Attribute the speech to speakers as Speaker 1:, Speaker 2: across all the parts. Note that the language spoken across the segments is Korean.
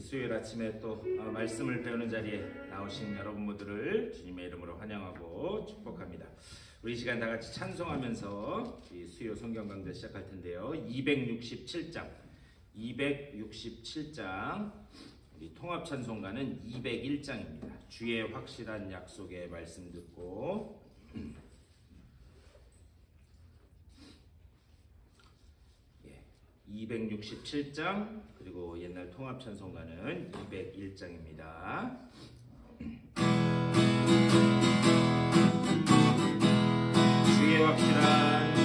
Speaker 1: 수요일 아침에 또 말씀을 배우는 자리에 나오신 여러분 모두를 주님의 이름으로 환영하고 축복합니다. 우리 이 시간 다 같이 찬송하면서 이 수요 성경 강좌 시작할 텐데요. 267장 우리 통합 찬송가는 201장입니다. 주의 확실한 약속의 말씀 듣고 267장 그리고 옛날 통합 찬송가는 201장입니다. 주의 확실한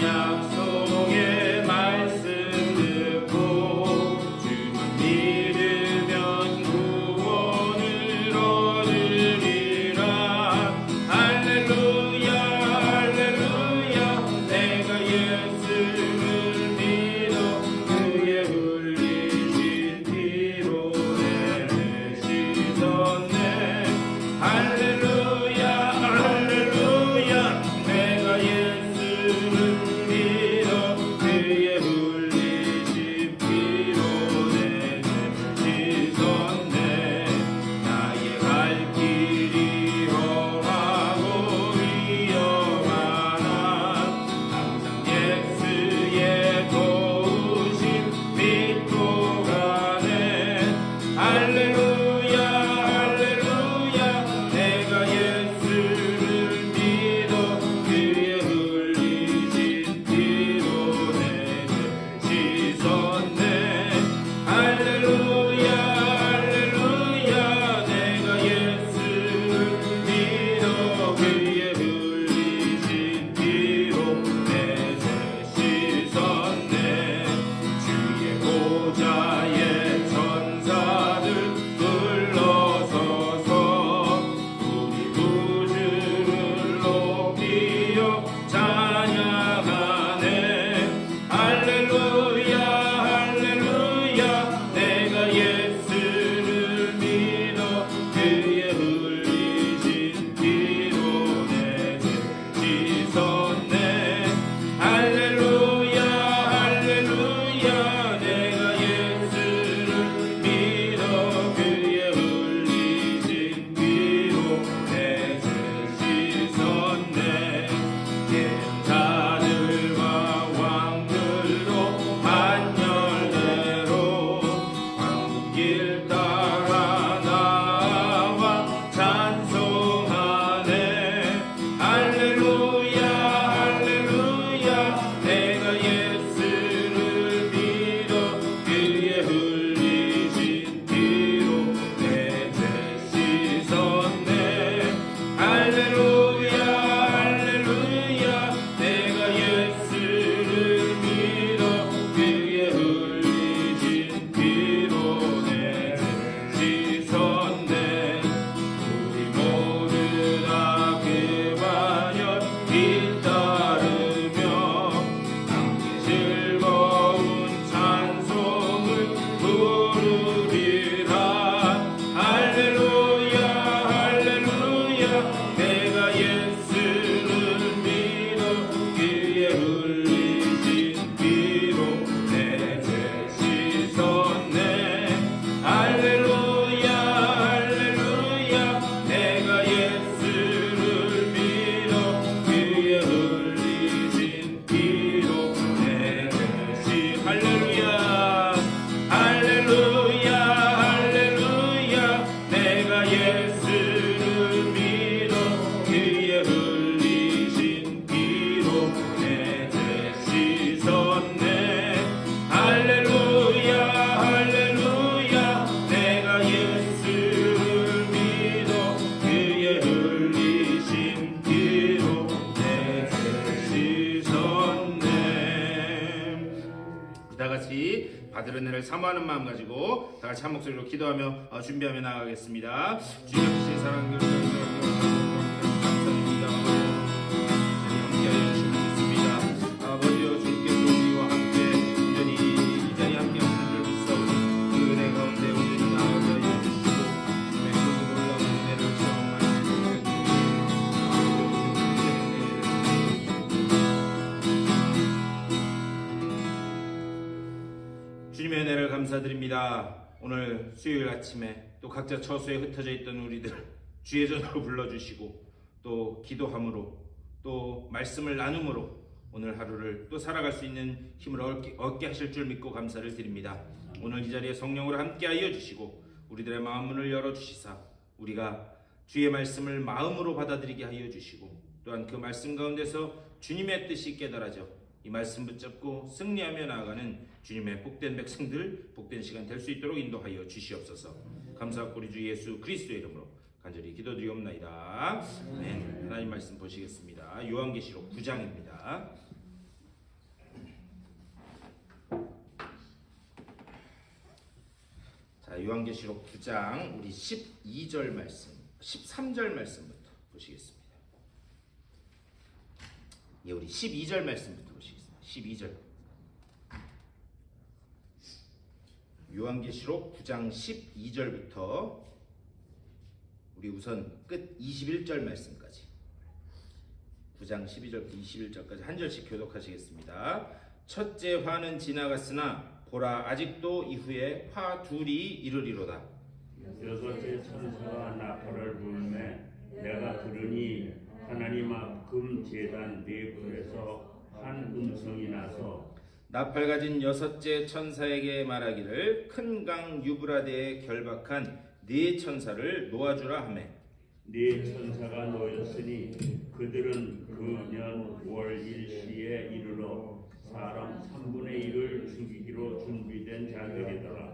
Speaker 1: 약속의 말씀 듣고 주만 믿으면 구원을 얻으리라. 할렐루야 할렐루야 내가 예수를 믿어 그의 흘리신 피로 내 씻었네. 할렐루야 할렐루야 내가 예수를 믿어 그의 흘리신 피로 내 씻었네. 나의 갈 길이 험하고 위험하나 항상 예수의 도우심 믿고 가네. 할렐루야 할렐루야 내가 예수를 믿어 그의 흘리신 피로 내 씻었네. 할렐루야 할렐루야 내가 예수를 믿어 그의 흘리신 피로 내 씻었네. 주의 보좌에 천사들 둘러서서 우리 구주를 높이어 찬양하네. 할렐루야 할렐루야 내가 예수를 믿어 그의 흘리신 피로 내 씻었네. 할렐루야 할렐루야 내가 예수를 믿어 그의 흘리신 피로 내 씻었네. 계자들과 왕들도 한열대로 왕길 따라 나와 찬송하네. 할렐루야 할렐루야 내가 예수를 믿어 그의 흘리신 피로 내 씻었네. 할렐루야 할렐루야 내가 예수를 믿어 그의 흘리신 피로 내 씻었네. 우리 모두 다 그 반열 뒤따르며 함께 즐거운 찬송을 부르리라. 할렐루야 할렐루야 내가 예수를 믿어 그의 흘리신 피로 내 씻었네. 할렐루야 할렐루야 내가 예수를 믿어 그의 흘리신 피로 내 할렐루야 할렐루야 할렐루야 내가 예수를 믿어 그의 흘리신 피로 내 씻었네. 할렐루야 할렐루야 내가 예수를 믿어 그의 흘리신 피로 내 씻었네. 다 같이 받을 은혜를 사모하는 마음 가지고 다 같이 한 목소리로 기도하며 준비하며 나가겠습니다. 주님 주신 사랑 감사합니다. 함께하여 주시면 좋습니다. 아버지여 주님께서 우리와 함께 온전히 이 자리에 함께하신 줄 믿사오니 그 은혜 가운데 온전히 나아가게 하여 주시고 주님의 그 놀라운 은혜를 체험하여 주시옵소서. 주님의 은혜를 감사드립니다. 오늘 수요일 아침에 또 각자 처소에 흩어져 있던 우리들 주의 전으로 불러주시고 또 기도함으로 또 말씀을 나눔으로 오늘 하루를 또 살아갈 수 있는 힘을 얻게 하실 줄 믿고 감사를 드립니다. 오늘 이 자리에 성령으로 함께하여 주시고 우리들의 마음 문을 열어주시사 우리가 주의 말씀을 마음으로 받아들이게 하여 주시고 또한 그 말씀 가운데서 주님의 뜻이 깨달아져 이 말씀 붙잡고 승리하며 나아가는 주님의 복된 백성들, 복된 시간 될 수 있도록 인도하여 주시옵소서. 감사하고 우리 주 예수 그리스도의 이름으로 간절히 기도드리옵나이다. 아멘. 하나님 말씀 보시겠습니다. 요한계시록 9장입니다. 자, 요한계시록 9장 우리 12절 말씀, 13절 말씀부터 보시겠습니다. 예, 우리 12절 말씀부터 보시겠습니다. 12절. 요한계시록 9장 12절부터 우리 우선 끝 21절 말씀까지 9장 12절부터 21절까지 한 절씩 교독하시겠습니다. 첫째 화는 지나갔으나 보라 아직도 이후에 화 둘이 이르리로다.
Speaker 2: 여섯째 천사가 나팔을 불매 내가 들으니 하나님 앞 금 제단 네 불에서 한 음성이 나서
Speaker 1: 나팔 가진 여섯째 천사에게 말하기를 큰 강 유브라데에 결박한 네 천사를 놓아주라 하매
Speaker 2: 네 천사가 놓였으니 그들은 그 년 월 일시에 이르러 사람 3분의 1을 죽이기로 준비된 자들이더라.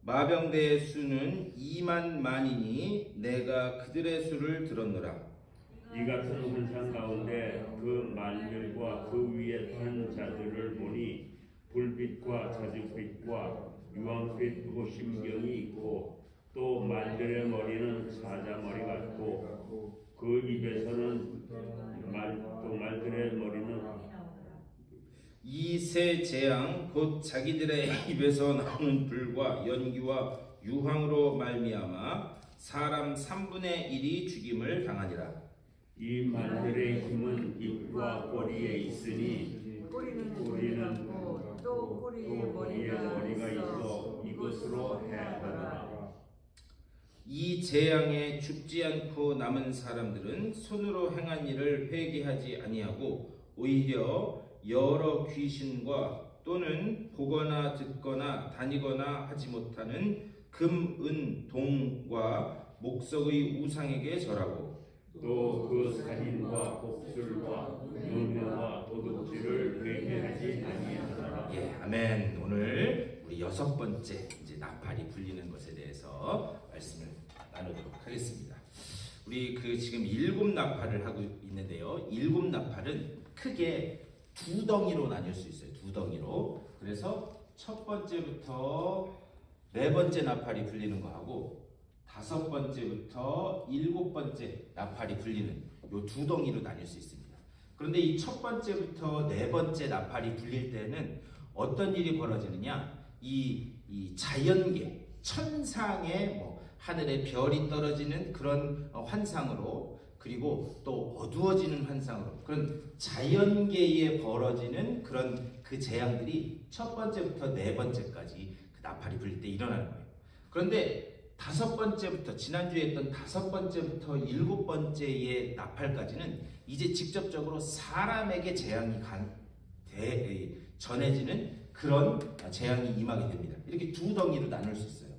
Speaker 1: 마병대의 수는 2만 만이니 내가 그들의 수를 들었노라.
Speaker 2: 이 같은 환상 가운데 그 말들과 그 위에 탄 자들을 보니 불빛과 자줏빛과 유황빛 호심경이 있고 또 말들의 머리는 사자머리 같고 그 입에서는 또 말들의 머리는
Speaker 1: 이 세 재앙 곧 자기들의 입에서 나오는 불과 연기와 유황으로 말미암아 사람 3분의 1이 죽임을 당하니라.
Speaker 2: 이 말들의 힘은 입과 꼬리에 있으니 꼬리는
Speaker 3: 또 꼬리에 머리가 있어
Speaker 2: 이것으로 해하더라.
Speaker 1: 이 재앙에 죽지 않고 남은 사람들은 손으로 행한 일을 회개하지 아니하고 오히려 여러 귀신과 또는 보거나 듣거나 다니거나 하지 못하는 금, 은, 동과 목석의 우상에게 절하고
Speaker 2: 또 그 살인과 복술과 음행과 도둑질을 회개하지 아니하더라.
Speaker 1: 예, 아멘. 오늘 우리 6번째 이제 나팔이 불리는 것에 대해서 말씀을 나누도록 하겠습니다. 우리 지금 7나팔을 하고 있는데요. 7나팔은 크게 두 덩이로 나뉠 수 있어요. 두 덩이로. 그래서 첫 번째부터 네 번째 나팔이 불리는 거하고 5번째부터 7번째 나팔이 불리는 요 두 덩이로 나뉠 수 있습니다. 그런데 이 첫 번째부터 네 번째 나팔이 불릴 때는 어떤 일이 벌어지느냐? 이 자연계, 천상의 하늘에 별이 떨어지는 그런 환상으로 그리고 또 어두워지는 환상으로 그런 자연계에 벌어지는 그런 그 재앙들이 첫 번째부터 네 번째까지 그 나팔이 불릴 때 일어나는 거예요. 그런데 5번째부터 지난주에 했던 5번째부터 7번째의 나팔까지는 이제 직접적으로 사람에게 재앙이 전해지는 그런 재앙이 임하게 됩니다. 이렇게 두 덩이로 나눌 수 있어요.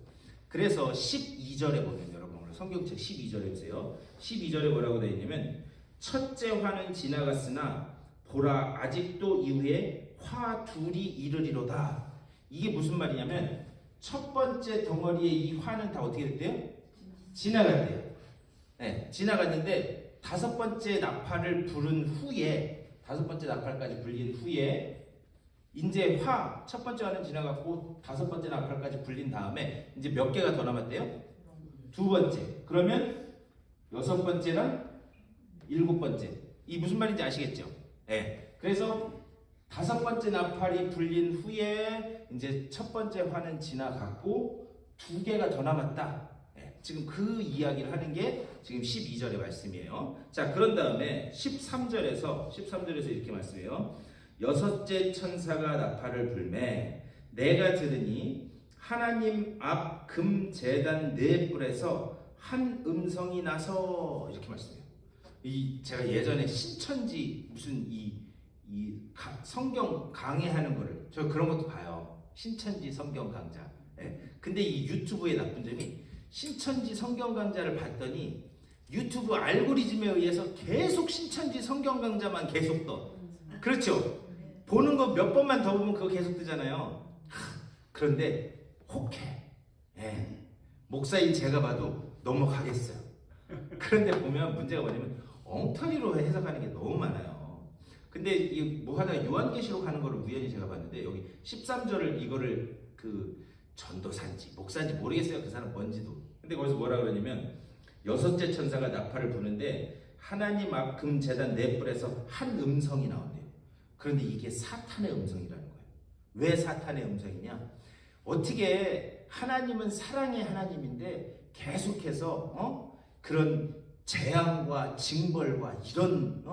Speaker 1: 그래서 12절에 보면 여러분 오늘 성경책 12절에 보세요. 12절에 뭐라고 되어 있냐면 첫째 화는 지나갔으나 보라 아직도 이후에 화 둘이 이르리로다. 이게 무슨 말이냐면 첫 번째 덩어리의 이 화는 다 어떻게 됐대요? 지나갔대요. 네, 지나갔는데 5번째 나팔을 부른 후에 5번째 나팔까지 불린 후에 이제 첫 번째 화는 지나갔고 5번째 나팔까지 불린 다음에 이제 몇 개가 더 남았대요? 2번째. 그러면 6번째랑 7번째. 이 무슨 말인지 아시겠죠? 네. 그래서 5번째 나팔이 불린 후에 이제 첫 번째 화는 지나갔고 2개가 더 남았다. 네, 지금 그 이야기를 하는 게 지금 12절의 말씀이에요. 자, 그런 다음에 13절에서 이렇게 말씀해요. 여섯째 천사가 나팔을 불매
Speaker 4: 내가 들으니 하나님 앞 금 제단 네 뿔에서 한 음성이 나서 이렇게 말씀해요. 제가 예전에 신천지 무슨 성경 강의하는 거를 저 그런 것도 봐요. 신천지 성경 강좌. 근데 이 유튜브의 나쁜 점이 신천지 성경 강좌를 봤더니 유튜브 알고리즘에 의해서 계속 신천지 성경 강좌만 계속 떠. 그렇죠? 보는 거 몇 번만 더 보면 그거 계속 뜨잖아요. 그런데 혹해. 목사인 제가 봐도 넘어가겠어요. 그런데 보면 문제가 뭐냐면 엉터리로 해석하는 게 너무 많아요. 근데 이 뭐 하다가 요한계시록 하는 거를 우연히 제가 봤는데 여기 13절을 이거를 그 전도사인지 목사인지 모르겠어요. 그 사람 뭔지도. 근데 거기서 뭐라 그러냐면 여섯째 천사가 나팔을 부는데 하나님 앞 금 제단 네 뿔에서 한 음성이 나온대요. 그런데 이게 사탄의 음성이라는 거예요. 왜 사탄의 음성이냐? 어떻게 하나님은 사랑의 하나님인데 계속해서 그런 재앙과 징벌과 이런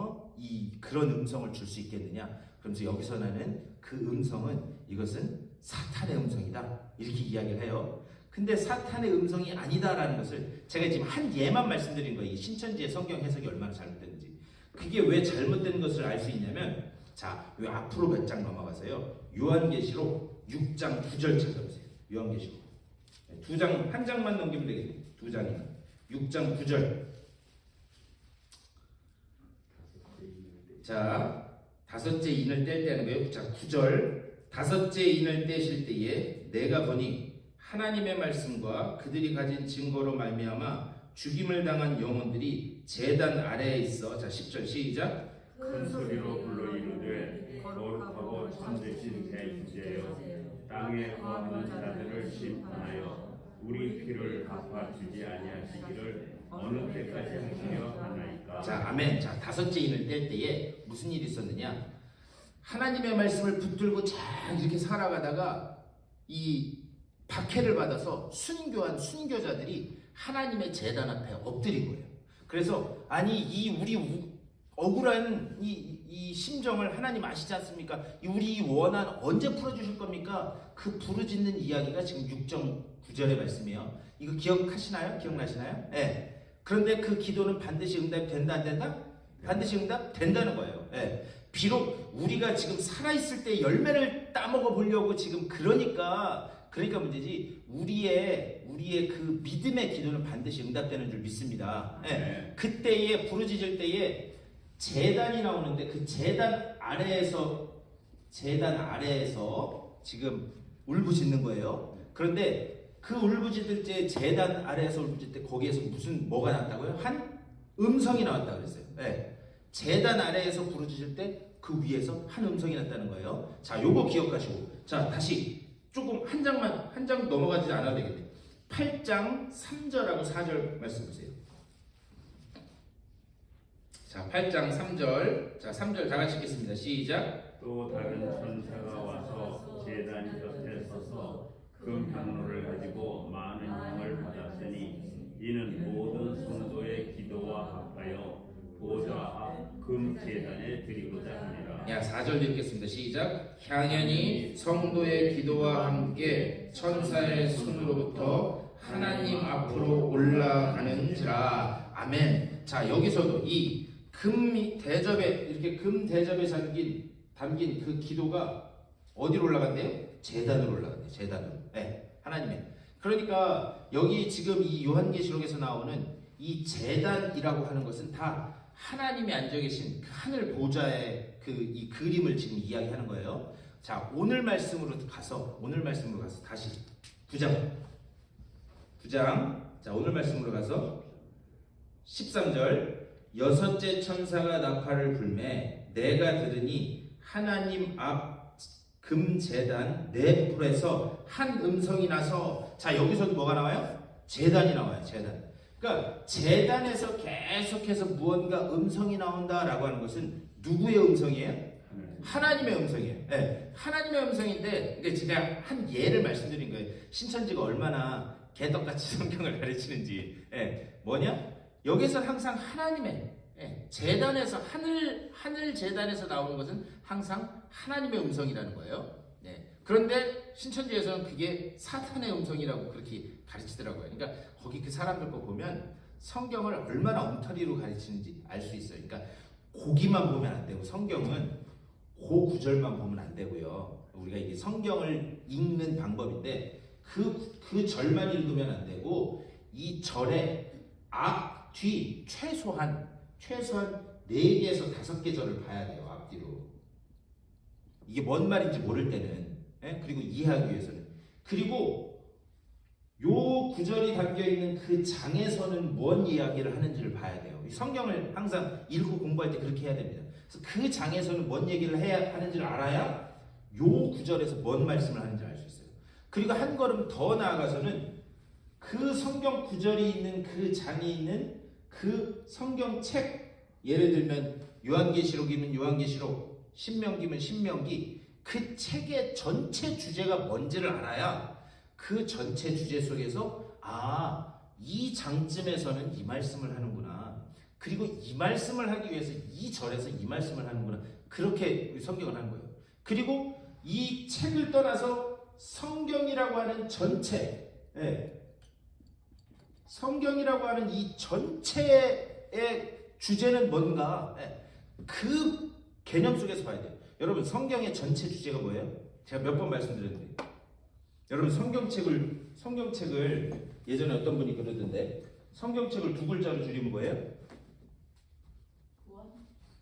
Speaker 4: 그런 음성을 줄 수 있겠느냐? 그러면서 여기서 나는 그 음성은 이것은 사탄의 음성이다 이렇게 이야기를 해요. 근데 사탄의 음성이 아니다라는 것을 제가 지금 한 예만 말씀드린 거예요. 이 신천지의 성경 해석이 얼마나 잘못됐는지. 그게 왜 잘못된 것을 알 수 있냐면 자, 왜 앞으로 몇 장 넘어가세요. 요한계시록 6장 9절 찾아보세요. 요한계시록 두 장, 한 장만 넘기면 되겠네요. 두 장이나 6장 9절. 자, 다섯째 인을 뗄 때는 거예요. 자, 9절. 다섯째 인을 떼실 때에 내가 보니 하나님의 말씀과 그들이 가진 증거로 말미암아 죽임을 당한 영혼들이 제단 아래에 있어. 자, 10절 시작.
Speaker 2: 큰 소리로 불러 이르되 거룩하고 참되신 새 주제여 땅에 거하는 자들을 심판하여 우리 피를 갚아주지 아니하시기를 어느 때까지 하시려 하나이까.
Speaker 4: 자, 아멘. 자, 다섯째 인을 뗄 때에 무슨 일이 있었느냐? 하나님의 말씀을 붙들고 잘 이렇게 살아가다가 이 박해를 받아서 순교한 순교자들이 하나님의 제단 앞에 엎드린 거예요. 그래서 아니 우리 억울한 이 심정을 하나님 아시지 않습니까? 우리 원한 언제 풀어주실 겁니까? 그 부르짖는 이야기가 지금 6장 9절의 말씀이에요. 이거 기억하시나요? 기억나시나요? 네. 그런데 그 기도는 반드시 응답된다 안 된다? 반드시 응답된다는 거예요. 네. 비록 우리가 지금 살아있을 때 열매를 따먹어 보려고 지금 그러니까 문제지 우리의 그 믿음의 기도는 반드시 응답되는 줄 믿습니다. 네. 그때에 부르짖을 때에 제단이 나오는데 그 제단 아래에서 지금 울부짖는 거예요. 그런데 그 울부짖을 때 제단 아래에서 울부짖을 때 거기에서 뭐가 나왔다고요? 한 음성이 나왔다 그랬어요. 네. 제단 아래에서 부르짖을 때 그 위에서 한 음성이 났다는 거예요. 자, 요거 기억하시고 자, 다시 조금 한 장 넘어가지 않아도 되겠네. 8장 3절하고 4절 말씀 보세요. 자, 8장 3절. 자, 3절 다 같이 읽겠습니다. 시작.
Speaker 2: 또 다른 천사가 와서 제단 곁에 서서 금 향로를 가지고 많은 향을 받았으니 이는 모든 성도의 기도와 합하여 보좌 앞 금 제단에 드리고자 합니다.
Speaker 4: 야, 4절 읽겠습니다. 시작. 향연이 성도의 기도와 함께 천사의 손으로부터 하나님 앞으로 올라가는지라. 아멘. 자, 여기서도 이 금 대접에 이렇게 금 대접에 담긴 그 기도가 어디로 올라간대요? 제단으로 올라간대요. 제단으로. 네, 하나님의. 그러니까 여기 지금 이 요한계시록에서 나오는 이 제단이라고 하는 것은 다 하나님이 앉아 계신 그 하늘 보좌의 이 그림을 지금 이야기하는 거예요. 자, 오늘 말씀으로 가서 다시 9장. 자, 오늘 말씀으로 가서 13절. 여섯째 천사가 나팔을 불매 내가 들으니 하나님 앞 금 제단 네 뿔에서 한 음성이 나서. 자, 여기서도 뭐가 나와요? 제단이 나와요. 제단. 그러니까 제단에서 계속해서 무언가 음성이 나온다라고 하는 것은 누구의 음성이에요? 하나님의 음성이에요. 네, 하나님의 음성인데, 근데 제가 한 예를 말씀드린 거예요. 신천지가 얼마나 개떡같이 성경을 가르치는지. 네, 뭐냐? 여기서 항상 하나님의 제단에서 하늘 제단에서 나오는 것은 항상 하나님의 음성이라는 거예요. 네. 그런데 신천지에서는 그게 사탄의 음성이라고 그렇게 가르치더라고요. 그러니까 거기 그 사람들 거 보면 성경을 얼마나 엉터리로 가르치는지 알 수 있어요. 그러니까 고기만 보면 안 되고 성경은 그 구절만 보면 안 되고요. 우리가 이게 성경을 읽는 방법인데 그 절만 읽으면 안 되고 이 절의 앞, 뒤 최소한 4개에서 5개 절을 봐야 돼요. 앞뒤로. 이게 뭔 말인지 모를 때는 그리고 이해하기 위해서는 그리고 요 구절이 담겨있는 그 장에서는 뭔 이야기를 하는지를 봐야 돼요. 성경을 항상 읽고 공부할 때 그렇게 해야 됩니다. 그래서 그 장에서는 뭔 얘기를 해야 하는지를 알아야 요 구절에서 뭔 말씀을 하는지 알 수 있어요. 그리고 한 걸음 더 나아가서는 그 성경 구절이 있는 그 장이 있는 그 성경책, 예를 들면 요한계시록이면 요한계시록, 신명기면 신명기, 그 책의 전체 주제가 뭔지를 알아야 그 전체 주제 속에서 이 장쯤에서는 이 말씀을 하는구나. 그리고 이 말씀을 하기 위해서 이 절에서 이 말씀을 하는구나. 그렇게 성경을 하는 거예요. 그리고 이 책을 떠나서 성경이라고 하는 전체, 성경이라고 하는 이 전체의 주제는 뭔가, 그 개념 속에서 봐야 돼요. 여러분 성경의 전체 주제가 뭐예요? 제가 몇 번 말씀드렸는데, 여러분 성경책을 예전에 어떤 분이 그러던데 성경책을 2글자로 줄이면 뭐예요?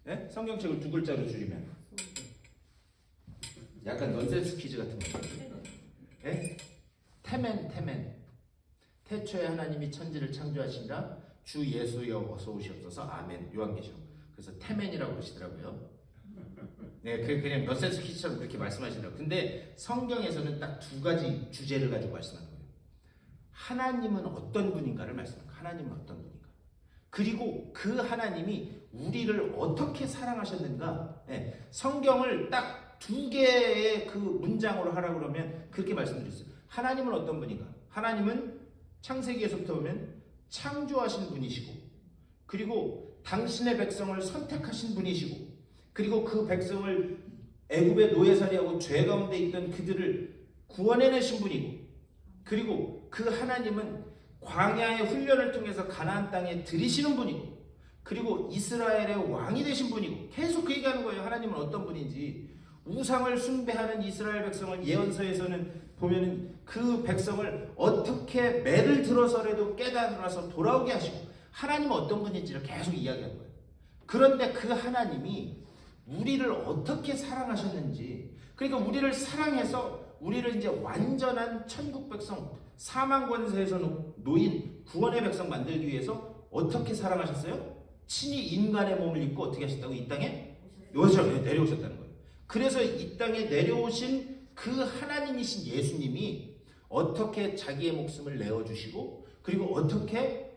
Speaker 4: 네? 성경책을 2글자로 줄이면 약간 넌센스 퀴즈 같은 거. 네? 태멘. 태초에 하나님이 천지를 창조하신다. 주 예수여 어서 오시옵소서. 아멘. 요한계시록. 그래서 태멘이라고 그러시더라고요. 네, 그냥 넌센스 퀴즈처럼 그렇게 말씀하시더라고요. 근데 성경에서는 딱 2가지 주제를 가지고 말씀하는 거예요. 하나님은 어떤 분인가를 말씀하는 거예요. 하나님은 어떤 분인가. 그리고 그 하나님이 우리를 어떻게 사랑하셨는가. 성경을 딱 2개의 그 문장으로 하라고 그러면 그렇게 말씀드렸어요. 하나님은 어떤 분인가. 하나님은 창세기에서부터 보면 창조하신 분이시고, 그리고 당신의 백성을 선택하신 분이시고, 그리고 그 백성을 애굽의 노예살이하고 죄 가운데 있던 그들을 구원해내신 분이고, 그리고 그 하나님은 광야의 훈련을 통해서 가나안 땅에 들이시는 분이고, 그리고 이스라엘의 왕이 되신 분이고, 계속 그 얘기하는 거예요. 하나님은 어떤 분인지. 우상을 숭배하는 이스라엘 백성을 예언서에서는 보면은 그 백성을 어떻게 매를 들어서라도 깨달아서 돌아오게 하시고, 하나님은 어떤 분인지를 계속 이야기하는 거예요. 그런데 그 하나님이 우리를 어떻게 사랑하셨는지, 그러니까 우리를 사랑해서 우리를 이제 완전한 천국 백성, 사망 권세에서 놓인 구원의 백성 만들기 위해서 어떻게 사랑하셨어요? 친히 인간의 몸을 입고 어떻게 하셨다고? 이 땅에 내려오셨다는 거예요. 그래서 이 땅에 내려오신 그 하나님이신 예수님이 어떻게 자기의 목숨을 내어주시고, 그리고 어떻게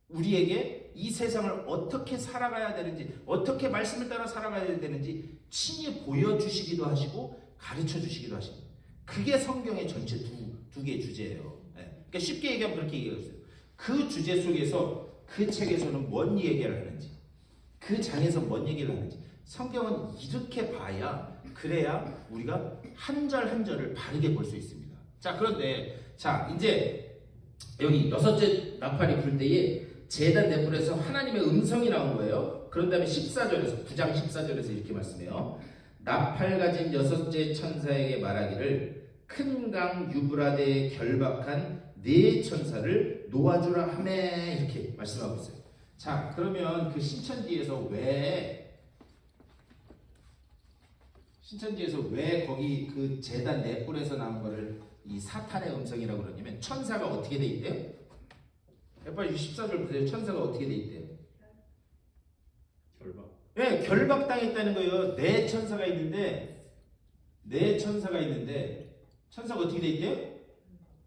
Speaker 4: 우리에게 이 세상을 어떻게 살아가야 되는지, 어떻게 말씀을 따라 살아가야 되는지 친히 보여주시기도 하시고 가르쳐 주시기도 하십니다. 그게 성경의 전체 두 개의 주제예요. 그러니까 쉽게 얘기하면 그렇게 얘기했어요. 그 주제 속에서 그 책에서는 뭔 얘기를 하는지, 그 장에서 뭔 얘기를 하는지 성경은 이렇게 봐야, 그래야 우리가 한 절 한 절을 바르게 볼 수 있습니다. 자, 그런데 이제 여기 6째 나팔이 불 때에 제단 넷불에서 하나님의 음성이 나온 거예요. 그런 다음에 14절에서 9장 14절에서 이렇게 말씀해요. 나팔 가진 6째 천사에게 말하기를 큰 강 유브라데에 결박한 4 천사를 놓아주라 하매, 이렇게 말씀하고 있어요. 자, 그러면 그 신천지에서 왜 거기 그 제단 넷불에서 나온 거를 이 사탄의 음성이라고 그러냐면, 천사가 어떻게 돼 있대요? 빨리 14절 보세요. 천사가 어떻게 돼 있대요?
Speaker 2: 결박.
Speaker 4: 네, 결박당했다는 거예요. 4 천사가 있는데, 천사가 어떻게 돼 있대요?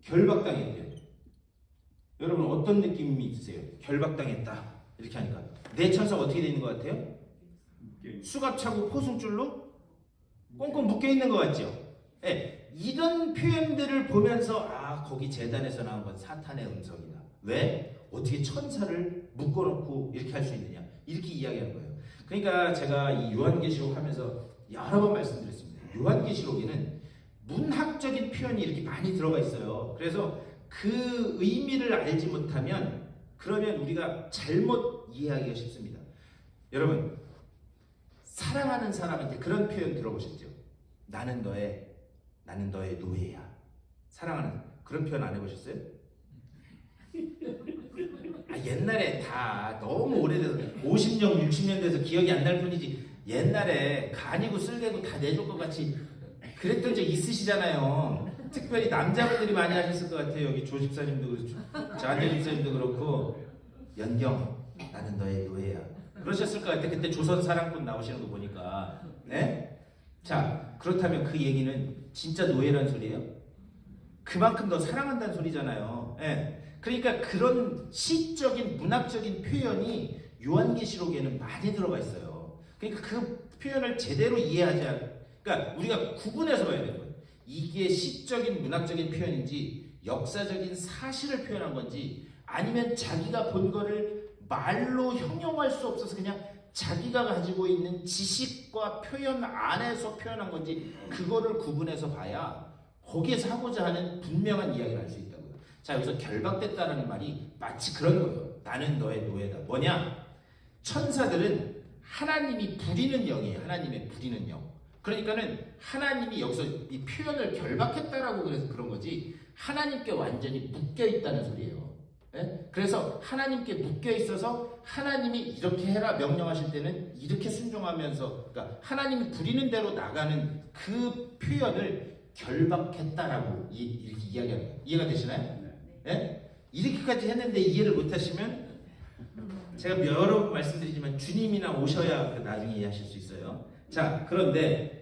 Speaker 4: 결박당했대요. 여러분 어떤 느낌이 드세요? 결박당했다 이렇게 하니까 4 천사가 어떻게 돼 있는 것 같아요? 수갑 차고 포승줄로 꽁꽁 묶여 있는 것 같죠? 네, 이런 표현들을 보면서 거기 제단에서 나온 건 사탄의 음성이다. 왜? 어떻게 천사를 묶어놓고 이렇게 할 수 있느냐, 이렇게 이야기하는 거예요. 그러니까 제가 이 요한계시록 하면서 여러 번 말씀드렸습니다. 요한계시록에는 문학적인 표현이 이렇게 많이 들어가 있어요. 그래서 그 의미를 알지 못하면 그러면 우리가 잘못 이해하기가 쉽습니다. 여러분, 사랑하는 사람한테 그런 표현 들어보셨죠? 나는 너의 노예야. 사랑하는 그런 표현 안 해보셨어요? 옛날에 다 너무 오래돼서 50년, 60년 돼서 기억이 안 날 뿐이지 옛날에 간이고 쓸개고 다 내줄 것 같이 그랬던 적 있으시잖아요. 특별히 남자분들이 많이 하셨을 것 같아요. 여기 조 집사님도 그렇고 자녀 집사님도 그렇고 연경 나는 너의 노예야 그러셨을 것 같아요. 그때 조선 사랑꾼 나오시는 거 보니까. 네? 자, 그렇다면 그 얘기는 진짜 노예란 소리예요? 그만큼 더 사랑한다는 소리잖아요. 네. 그러니까 그런 시적인 문학적인 표현이 요한계시록에는 많이 들어가 있어요. 그러니까 그 표현을 제대로 이해하지 그러니까 우리가 구분해서 봐야 되는 거예요. 이게 시적인 문학적인 표현인지 역사적인 사실을 표현한 건지 아니면 자기가 본 거를 말로 형용할 수 없어서 그냥 자기가 가지고 있는 지식과 표현 안에서 표현한 건지 그거를 구분해서 봐야 거기에서 하고자 하는 분명한 이야기를 할 수 있다고요. 자, 여기서 결박됐다라는 말이 마치 그런 거예요. 나는 너의 노예다. 뭐냐? 천사들은 하나님이 부리는 영이에요. 하나님의 부리는 영. 그러니까는 하나님이 여기서 이 표현을 결박했다라고 그래서 그런 거지 하나님께 완전히 묶여 있다는 소리예요. 네? 그래서 하나님께 묶여 있어서 하나님이 이렇게 해라 명령하실 때는 이렇게 순종하면서 그러니까 하나님이 부리는 대로 나가는 그 표현을 결박했다라고 이렇게 이야기하는 거예요. 이해가 되시나요? 네? 이렇게까지 했는데 이해를 못하시면 제가 여러 번 말씀드리지만 주님이나 오셔야 나중에 이해하실 수 있어요. 자, 그런데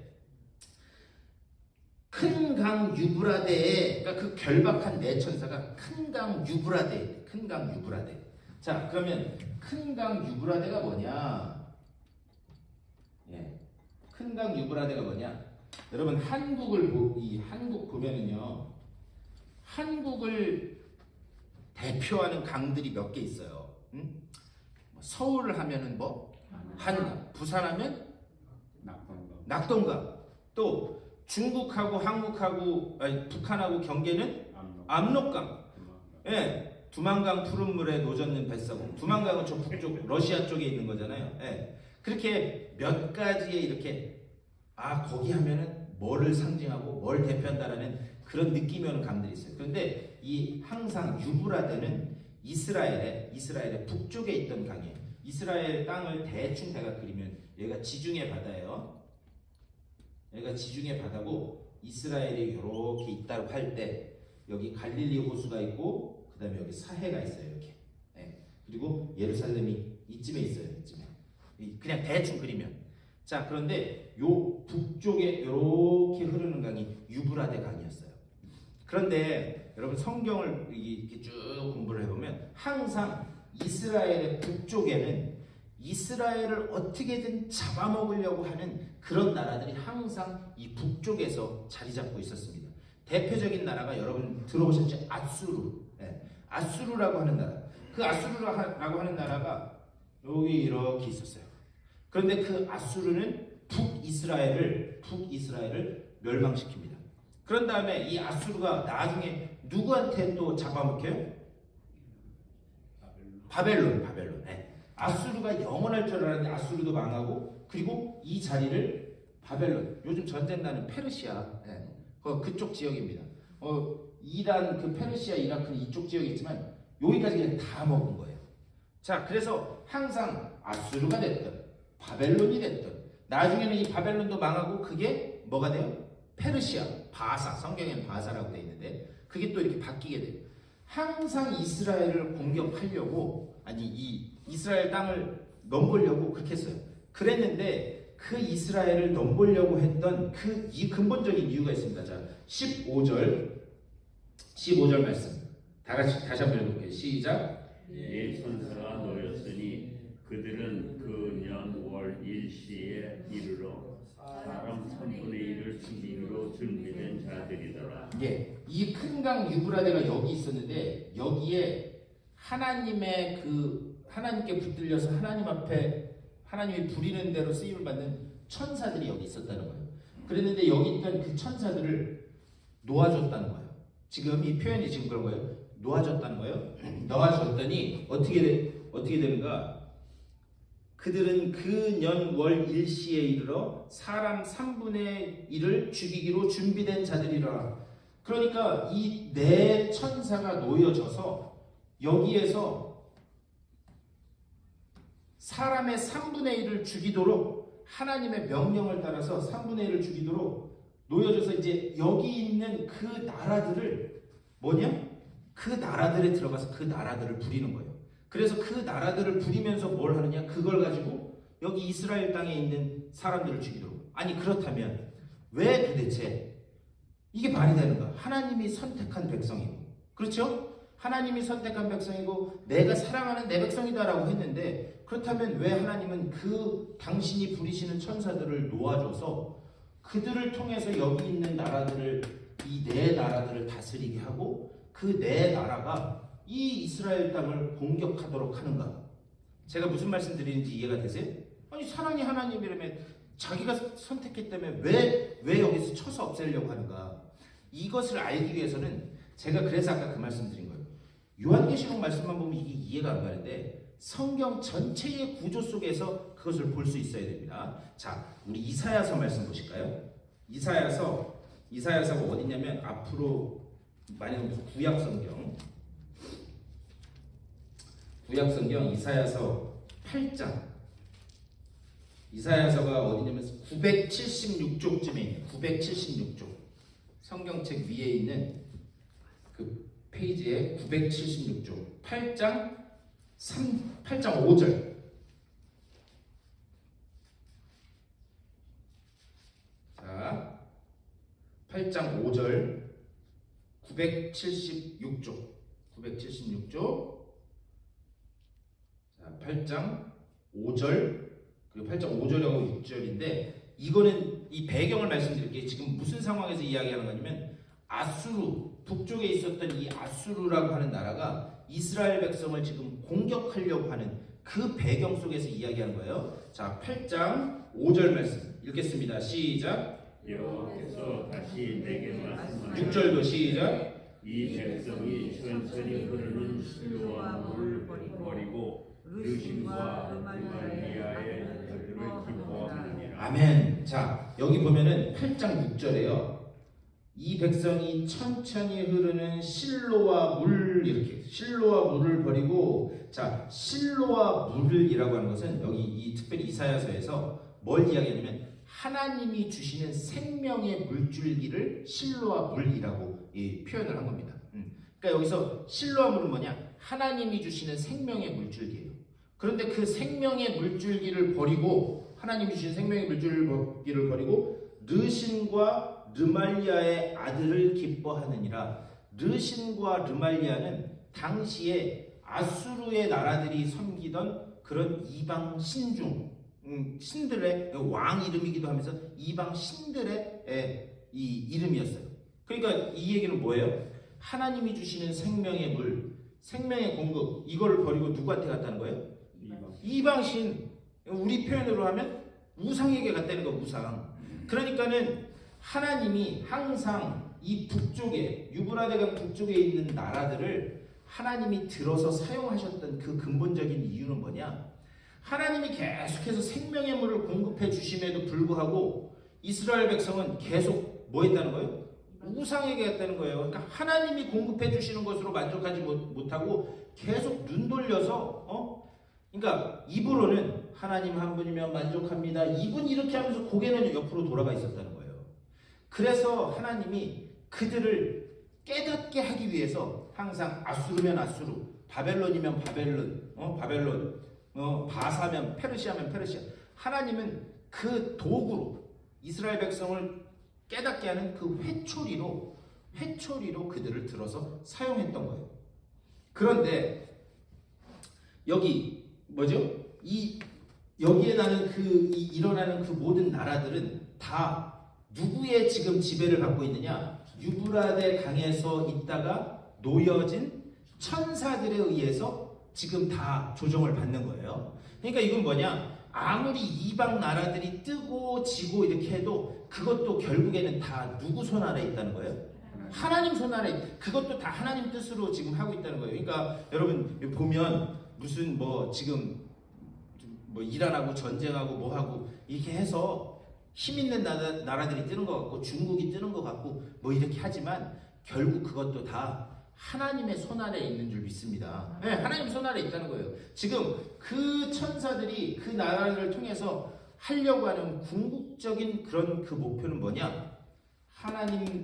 Speaker 4: 큰 강 유브라데에 그러니까 그 결박한 네 천사가 큰 강 유브라데, 큰 강 유브라데. 자, 그러면 큰 강 유브라데가 뭐냐? 예, 큰 강 유브라데가 뭐냐? 여러분 한국 보면은요, 한국을 대표하는 강들이 몇 개 있어요. 응? 서울을 하면은 뭐 한강, 부산하면 낙동강, 또 중국하고 한국하고 북한하고 경계는 압록강, 예, 두만강 푸른 물에 노젓는 뱃사공. 두만강은 저 북쪽 러시아 쪽에 있는 거잖아요. 예, 그렇게 몇 가지의 이렇게 거기 하면은 뭐를 상징하고 뭘 대표한다라는 그런 느낌이 오는 강들이 있어요. 그런데 이 항상 유브라데는 이스라엘의 북쪽에 있던 강이에요. 이스라엘 땅을 대충 제가 그리면 여기가 지중해 바다예요. 여기가 지중해 바다고 이스라엘이 이렇게 있다고 할 때 여기 갈릴리 호수가 있고 그 다음에 여기 사해가 있어요. 이렇게. 네. 그리고 예루살렘이 이쯤에 있어요. 이쯤에. 그냥 대충 그리면. 자, 그런데 요 북쪽에 이렇게 흐르는 강이 유브라데 강이었어요. 그런데 여러분 성경을 이렇게 쭉 공부를 해보면 항상 이스라엘의 북쪽에는 이스라엘을 어떻게든 잡아먹으려고 하는 그런 나라들이 항상 이 북쪽에서 자리 잡고 있었습니다. 대표적인 나라가 여러분 들어보셨죠? 아수르. 네. 아수르라고 하는 나라. 그 아수르라고 하는 나라가 여기 이렇게 있었어요. 그런데 그 아수르는 북이스라엘을 멸망시킵니다. 그런 다음에 이 아수르가 나중에 누구한테 또 잡아먹혀요? 바벨론. 네. 아수르가 영원할 줄 알았는데 아수르도 망하고 그리고 이 자리를 바벨론, 요즘 전쟁 나는 페르시아, 네. 그쪽 지역입니다. 이란, 그 페르시아, 이라크는 이쪽 지역이 있지만 여기까지 그냥 다 먹은 거예요. 자, 그래서 항상 아수르가 됐든 바벨론이 됐든 나중에는 이 바벨론도 망하고 그게 뭐가 돼요? 페르시아, 바사, 성경에는 바사라고 되어 있는데 그게 또 이렇게 바뀌게 돼요. 항상 이스라엘을 공격하려고 이 이스라엘 땅을 넘보려고 그렇게 했어요. 그랬는데 그 이스라엘을 넘보려고 했던 이 근본적인 이유가 있습니다. 자, 15절 말씀 다시 한번 읽어볼게요. 시작.
Speaker 2: 네 천사가 놓였으니 그들은 그 년 월 일시에 이르러 사람 3분의 1을 죽이기로 준비된 자들이더라.
Speaker 4: 예, 이 큰 강 유브라데가 여기 있었는데 여기에 하나님의 하나님께 붙들려서 하나님 앞에 하나님이 부리는 대로 쓰임을 받는 천사들이 여기 있었다는 거예요. 그랬는데 여기 있던 그 천사들을 놓아줬다는 거예요. 지금 이 표현이 지금 그런 거예요. 놓아줬다는 거예요. 놓아줬더니 어떻게 되는가? 그들은 그 년 월 일시에 이르러 사람 3분의 1을 죽이기로 준비된 자들이라. 그러니까 이 네 천사가 놓여져서 여기에서 사람의 3분의 1을 죽이도록 하나님의 명령을 따라서 3분의 1을 죽이도록 놓여져서 이제 여기 있는 그 나라들을 뭐냐? 그 나라들에 들어가서 그 나라들을 부리는 거예요. 그래서 그 나라들을 부리면서 뭘 하느냐? 그걸 가지고 여기 이스라엘 땅에 있는 사람들을 죽이도록. 아니 그렇다면 왜 도대체 이게 말이 되는가? 하나님이 선택한 백성이고, 그렇죠? 하나님이 선택한 백성이고 내가 사랑하는 내 백성이다라고 했는데, 그렇다면 왜 하나님은 그 당신이 부리시는 천사들을 놓아줘서 그들을 통해서 여기 있는 나라들을, 이 네 나라들을 다스리게 하고 그 네 나라가 이 이스라엘 땅을 공격하도록 하는가? 제가 무슨 말씀 드리는지 이해가 되세요? 아니 사랑이 하나님이라면 자기가 선택했기 때문에 왜 여기서 쳐서 없애려고 하는가? 이것을 알기 위해서는 제가 그래서 아까 그 말씀 드린 거예요. 요한계시록 말씀만 보면 이게 이해가 안 가는데 성경 전체의 구조 속에서 그것을 볼 수 있어야 됩니다. 자, 우리 이사야서 말씀 보실까요? 이사야서가 어디냐면 앞으로 많이 보면 구약성경 이사야서 8장. 이사야서가 어디냐면 976쪽쯤에 있는 976쪽. 성경책 위에 있는 그 페이지에 976쪽 8장 5절. 자, 8장 5절 976쪽. 자, 8장 5절 그리고 8장 5절하고 6절인데 이거는 이 배경을 말씀드릴게요. 지금 무슨 상황에서 이야기하는 거냐면 아수르, 북쪽에 있었던 이 아수르라고 하는 나라가 이스라엘 백성을 지금 공격하려고 하는 그 배경 속에서 이야기하는 거예요. 자, 8장 5절 말씀 읽겠습니다. 시작.
Speaker 2: 여호와께서 다시 내게 말씀하시되
Speaker 4: 6절도 시작.
Speaker 2: 이 백성이 천천히 흐르는 실로와 물을 버리고 르신과 르말리아의 그들을 기뻐하느니라.
Speaker 4: 아멘. 자, 여기 보면은 8장 6절에요. 이 백성이 천천히 흐르는 실로와 물, 이렇게 실로와 물을 버리고, 자, 실로와 물을이라고 하는 것은 여기 이 특별히 이사야서에서 뭘 이야기하냐면 하나님이 주시는 생명의 물줄기를 실로와 물이라고 표현을 한 겁니다. 그러니까 여기서 실로와 물은 뭐냐? 하나님이 주시는 생명의 물줄기예요. 그런데 그 생명의 물줄기를 버리고, 하나님이 주신 생명의 물줄기를 버리고 르신과 르말리아의 아들을 기뻐하느니라. 르신과 르말리아는 당시에 아수르의 나라들이 섬기던 그런 이방 신중, 신들의 왕 이름이기도 하면서 이방 신들의 이 이름이었어요. 그러니까 이 얘기는 뭐예요? 하나님이 주시는 생명의 물, 생명의 공급, 이거를 버리고 누구한테 갔다는 거예요? 이방신. 우리 표현으로 하면 우상에게 갔다는 거, 우상. 그러니까는 하나님이 항상 이 북쪽에, 유브라데강 북쪽에 있는 나라들을 하나님이 들어서 사용하셨던 그 근본적인 이유는 뭐냐? 하나님이 계속해서 생명의 물을 공급해 주심에도 불구하고 이스라엘 백성은 계속 뭐 했다는 거예요? 우상에게 갔다는 거예요. 그러니까 하나님이 공급해 주시는 것으로 만족하지 못하고 계속 눈 돌려서 그러니까 입으로는 하나님 한 분이면 만족합니다. 입은 이렇게 하면서 고개는 옆으로 돌아가 있었다는 거예요. 그래서 하나님이 그들을 깨닫게 하기 위해서 항상 아수르면 아수르, 바벨론이면 바벨론, 바사면 페르시아면 페르시아. 하나님은 그 도구로 이스라엘 백성을 깨닫게 하는 그 회초리로 그들을 들어서 사용했던 거예요. 그런데 여기 뭐죠? 여기에 나는 일어나는 그 모든 나라들은 다 누구의 지금 지배를 받고 있느냐? 유브라데 강에서 있다가 놓여진 천사들에 의해서 지금 다 조정을 받는 거예요. 그러니까 이건 뭐냐? 아무리 이방 나라들이 뜨고 지고 이렇게 해도 그것도 결국에는 다 누구 손 아래 있다는 거예요? 하나님 손 아래, 그것도 다 하나님 뜻으로 지금 하고 있다는 거예요. 그러니까 여러분 보면 무슨 뭐 지금 뭐 일 안 하고 전쟁하고 뭐 하고 이렇게 해서 힘 있는 나라들이 뜨는 것 같고 중국이 뜨는 것 같고 뭐 이렇게 하지만 결국 그것도 다 하나님의 손 아래에 있는 줄 믿습니다. 네, 하나님 손 아래에 있다는 거예요. 지금 그 천사들이 그 나라를 통해서 하려고 하는 궁극적인 그런 그 목표는 뭐냐? 하나님의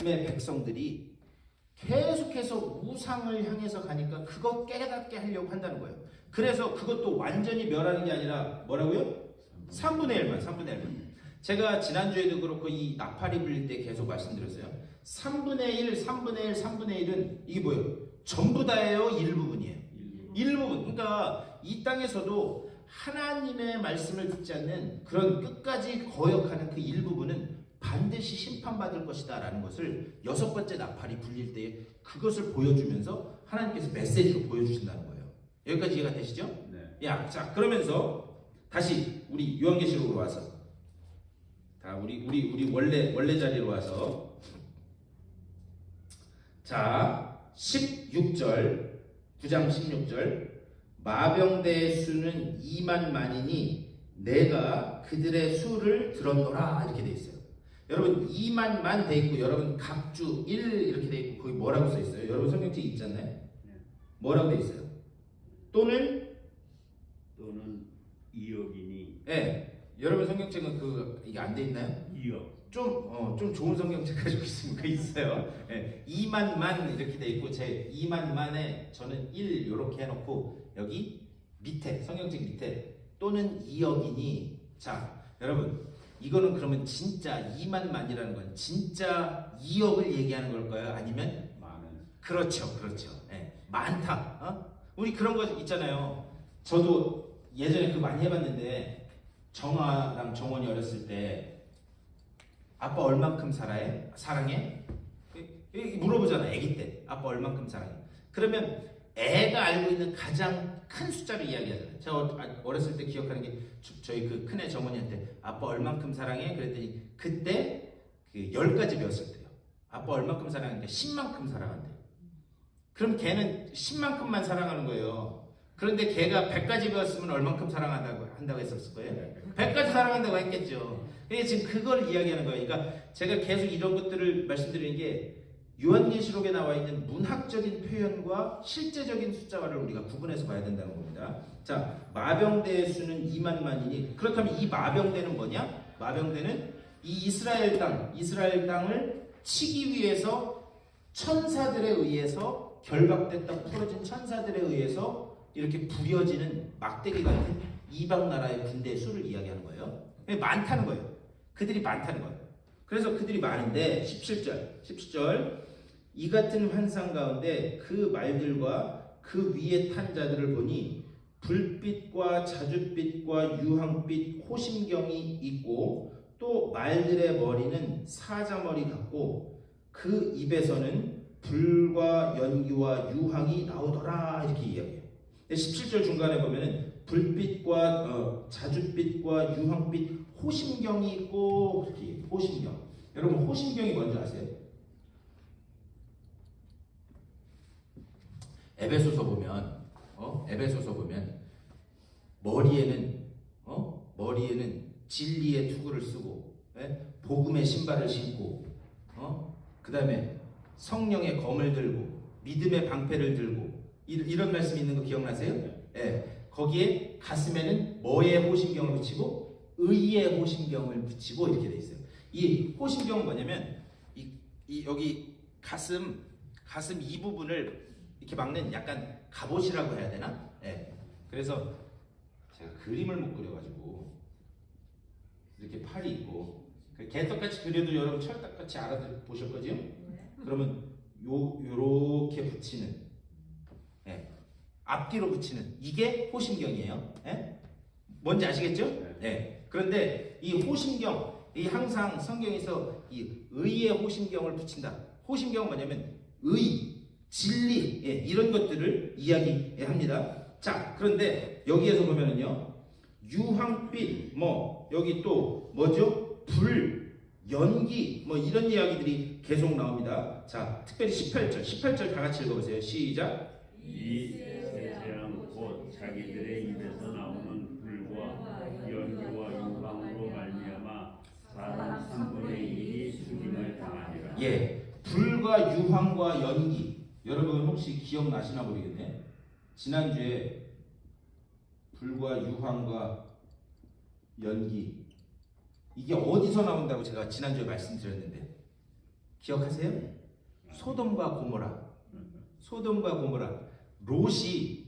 Speaker 4: 백성들이 계속해서 우상을 향해서 가니까 그거 깨닫게 하려고 한다는 거예요. 그래서 그것도 완전히 멸하는 게 아니라 뭐라고요? 3분의 1만, 3분의 1만. 제가 지난주에도 그렇고 이 나팔이 불릴 때 계속 말씀드렸어요. 3분의 1, 3분의 1, 3분의 1은 이게 뭐예요? 전부 다예요? 일부분이에요? 일부분. 그러니까 이 땅에서도 하나님의 말씀을 듣지 않는 그런 끝까지 거역하는 그 일부분은 반드시 심판받을 것이다 라는 것을 6번째 나팔이 불릴 때 그것을 보여주면서 하나님께서 메시지로 보여주신다는 거예요. 여기까지 이해가 되시죠?
Speaker 2: 네.
Speaker 4: 야, 자 그러면서 다시 우리 요한계시록으로 와서 다 우리 원래 자리로 와서 자 16절 9장 16절 마병대의 수는 2만 만이니 내가 그들의 수를 들었노라 이렇게 돼 있어요. 여러분 2만 만 돼 있고 여러분 각주 1 이렇게 돼 있고 거기 뭐라고 써 있어요? 여러분 성경책에 있잖아요. 뭐라고 돼 있어요? 또는
Speaker 2: 2억이니.
Speaker 4: 네. 여러분 성경책은 그 이게 안 돼 있나요?
Speaker 2: 2억.
Speaker 4: 좀 좋은 성경책 가지고 있으면 그 있어요. 네. 2만 만 이렇게 돼 있고 제 2만 만에 저는 1 이렇게 해놓고 여기 밑에 성경책 밑에 또는 2억이니 자 여러분 이거는 그러면 진짜 2만 만이라는 건 진짜 2억을 얘기하는 걸까요? 아니면
Speaker 2: 많은.
Speaker 4: 그렇죠. 네. 많다. 우리 그런 거 있잖아요. 저도 예전에 그거 많이 해봤는데 정아랑 정원이 어렸을 때 아빠 얼만큼 사랑해? 물어보잖아. 아기 때 아빠 얼만큼 사랑해? 그러면 애가 알고 있는 가장 큰 숫자를 이야기하잖아요. 제가 어렸을 때 기억하는 게 저희 그 큰애 정원이한테 아빠 얼만큼 사랑해? 그랬더니 그때 그 10가지 배웠을 때요. 아빠 얼만큼 사랑하니까 10만큼 사랑한대요. 그럼 걔는 10만큼만 사랑하는 거예요. 그런데 걔가 100가지 배웠으면 얼만큼 한다고 했었을 거예요? 100가지 사랑한다고 했겠죠. 그러니까 지금 그걸 이야기하는 거예요. 그러니까 제가 계속 이런 것들을 말씀드리는 게 요한계시록에 나와 있는 문학적인 표현과 실제적인 숫자를 우리가 구분해서 봐야 된다는 겁니다. 자, 마병대의 수는 2만 만이니 그렇다면 이 마병대는 뭐냐? 마병대는 이 이스라엘 땅을 치기 위해서 천사들에 의해서 결박됐다 풀어진 천사들에 의해서 이렇게 부려지는 막대기 같은 이방 나라의 군대의 수를 이야기하는 거예요. 많다는 거예요. 그들이 많다는 거예요. 그래서 그들이 많은데 17절 이 같은 환상 가운데 그 말들과 그 위에 탄 자들을 보니 불빛과 자줏빛과 유황빛 호심경이 있고 또 말들의 머리는 사자머리 같고 그 입에서는 불과 연기와 유황이 나오더라 이렇게 이야기해요. 17절 중간에 보면은 불빛과 자줏빛과 유황빛 호심경이 있고 그렇게 호심경. 여러분 호심경이 뭔지 아세요? 에베소서 보면 머리에는 진리의 투구를 쓰고 복음의 신발을 신고 그 다음에 성령의 검을 들고 믿음의 방패를 들고 이런 말씀이 있는 거 기억나세요? 네. 거기에 가슴에는 뭐의 호심경을 붙이고 의의 호심경을 붙이고 이렇게 돼 있어요. 이 호심경은 뭐냐면 이 여기 가슴 이 부분을 이렇게 막는 약간 갑옷이라고 해야 되나? 네. 그래서 제가 그림을 못 그려가지고 이렇게 팔이 있고 개떡같이 그려도 여러분 철딱같이 알아보실 거죠? 그러면 요렇게 붙이는 앞뒤로 붙이는 이게 호심경이에요. 뭔지 아시겠죠? 네. 그런데 이 호심경 이 항상 성경에서 이 의의 호심경을 붙인다. 호심경은 뭐냐면 의, 진리 이런 것들을 이야기합니다. 자, 그런데 여기에서 보면은요 유황빛 여기 또 뭐죠? 불, 연기 뭐 이런 이야기들이 계속 나옵니다. 자, 특별히 18절 다 같이 읽어보세요. 시작.
Speaker 2: 이 세 재앙 곧 자기들의 입에서 나오는 불과 연기와 유황으로 말미암아 사람 3분의 1이 죽임을 당하니라.
Speaker 4: 예, 불과 유황과 연기. 여러분 혹시 기억나시나 모르겠네. 지난주에 불과 유황과 연기 이게 어디서 나온다고 제가 지난주에 말씀드렸는데 기억하세요? 소돔과 고모라. 소돔과 고모라. 롯이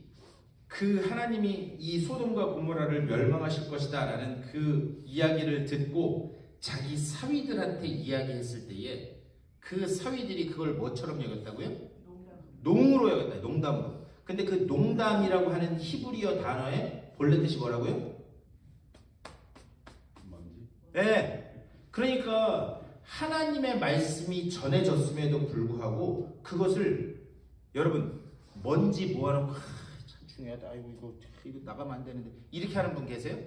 Speaker 4: 그 하나님이 이 소돔과 고모라를 멸망하실 것이다 라는 그 이야기를 듣고 자기 사위들한테 이야기했을 때에 그 사위들이 그걸 뭐처럼 여겼다고요? 농으로 여겼다. 농담으로. 근데 그 농담이라고 하는 히브리어 단어의 본래 뜻이 뭐라고요? 네. 그러니까 하나님의 말씀이 전해졌음에도 불구하고 그것을 여러분 먼지 모아놓고 참 중요하다. 아이고 이거 나가면 안 되는데 이렇게 하는 분 계세요?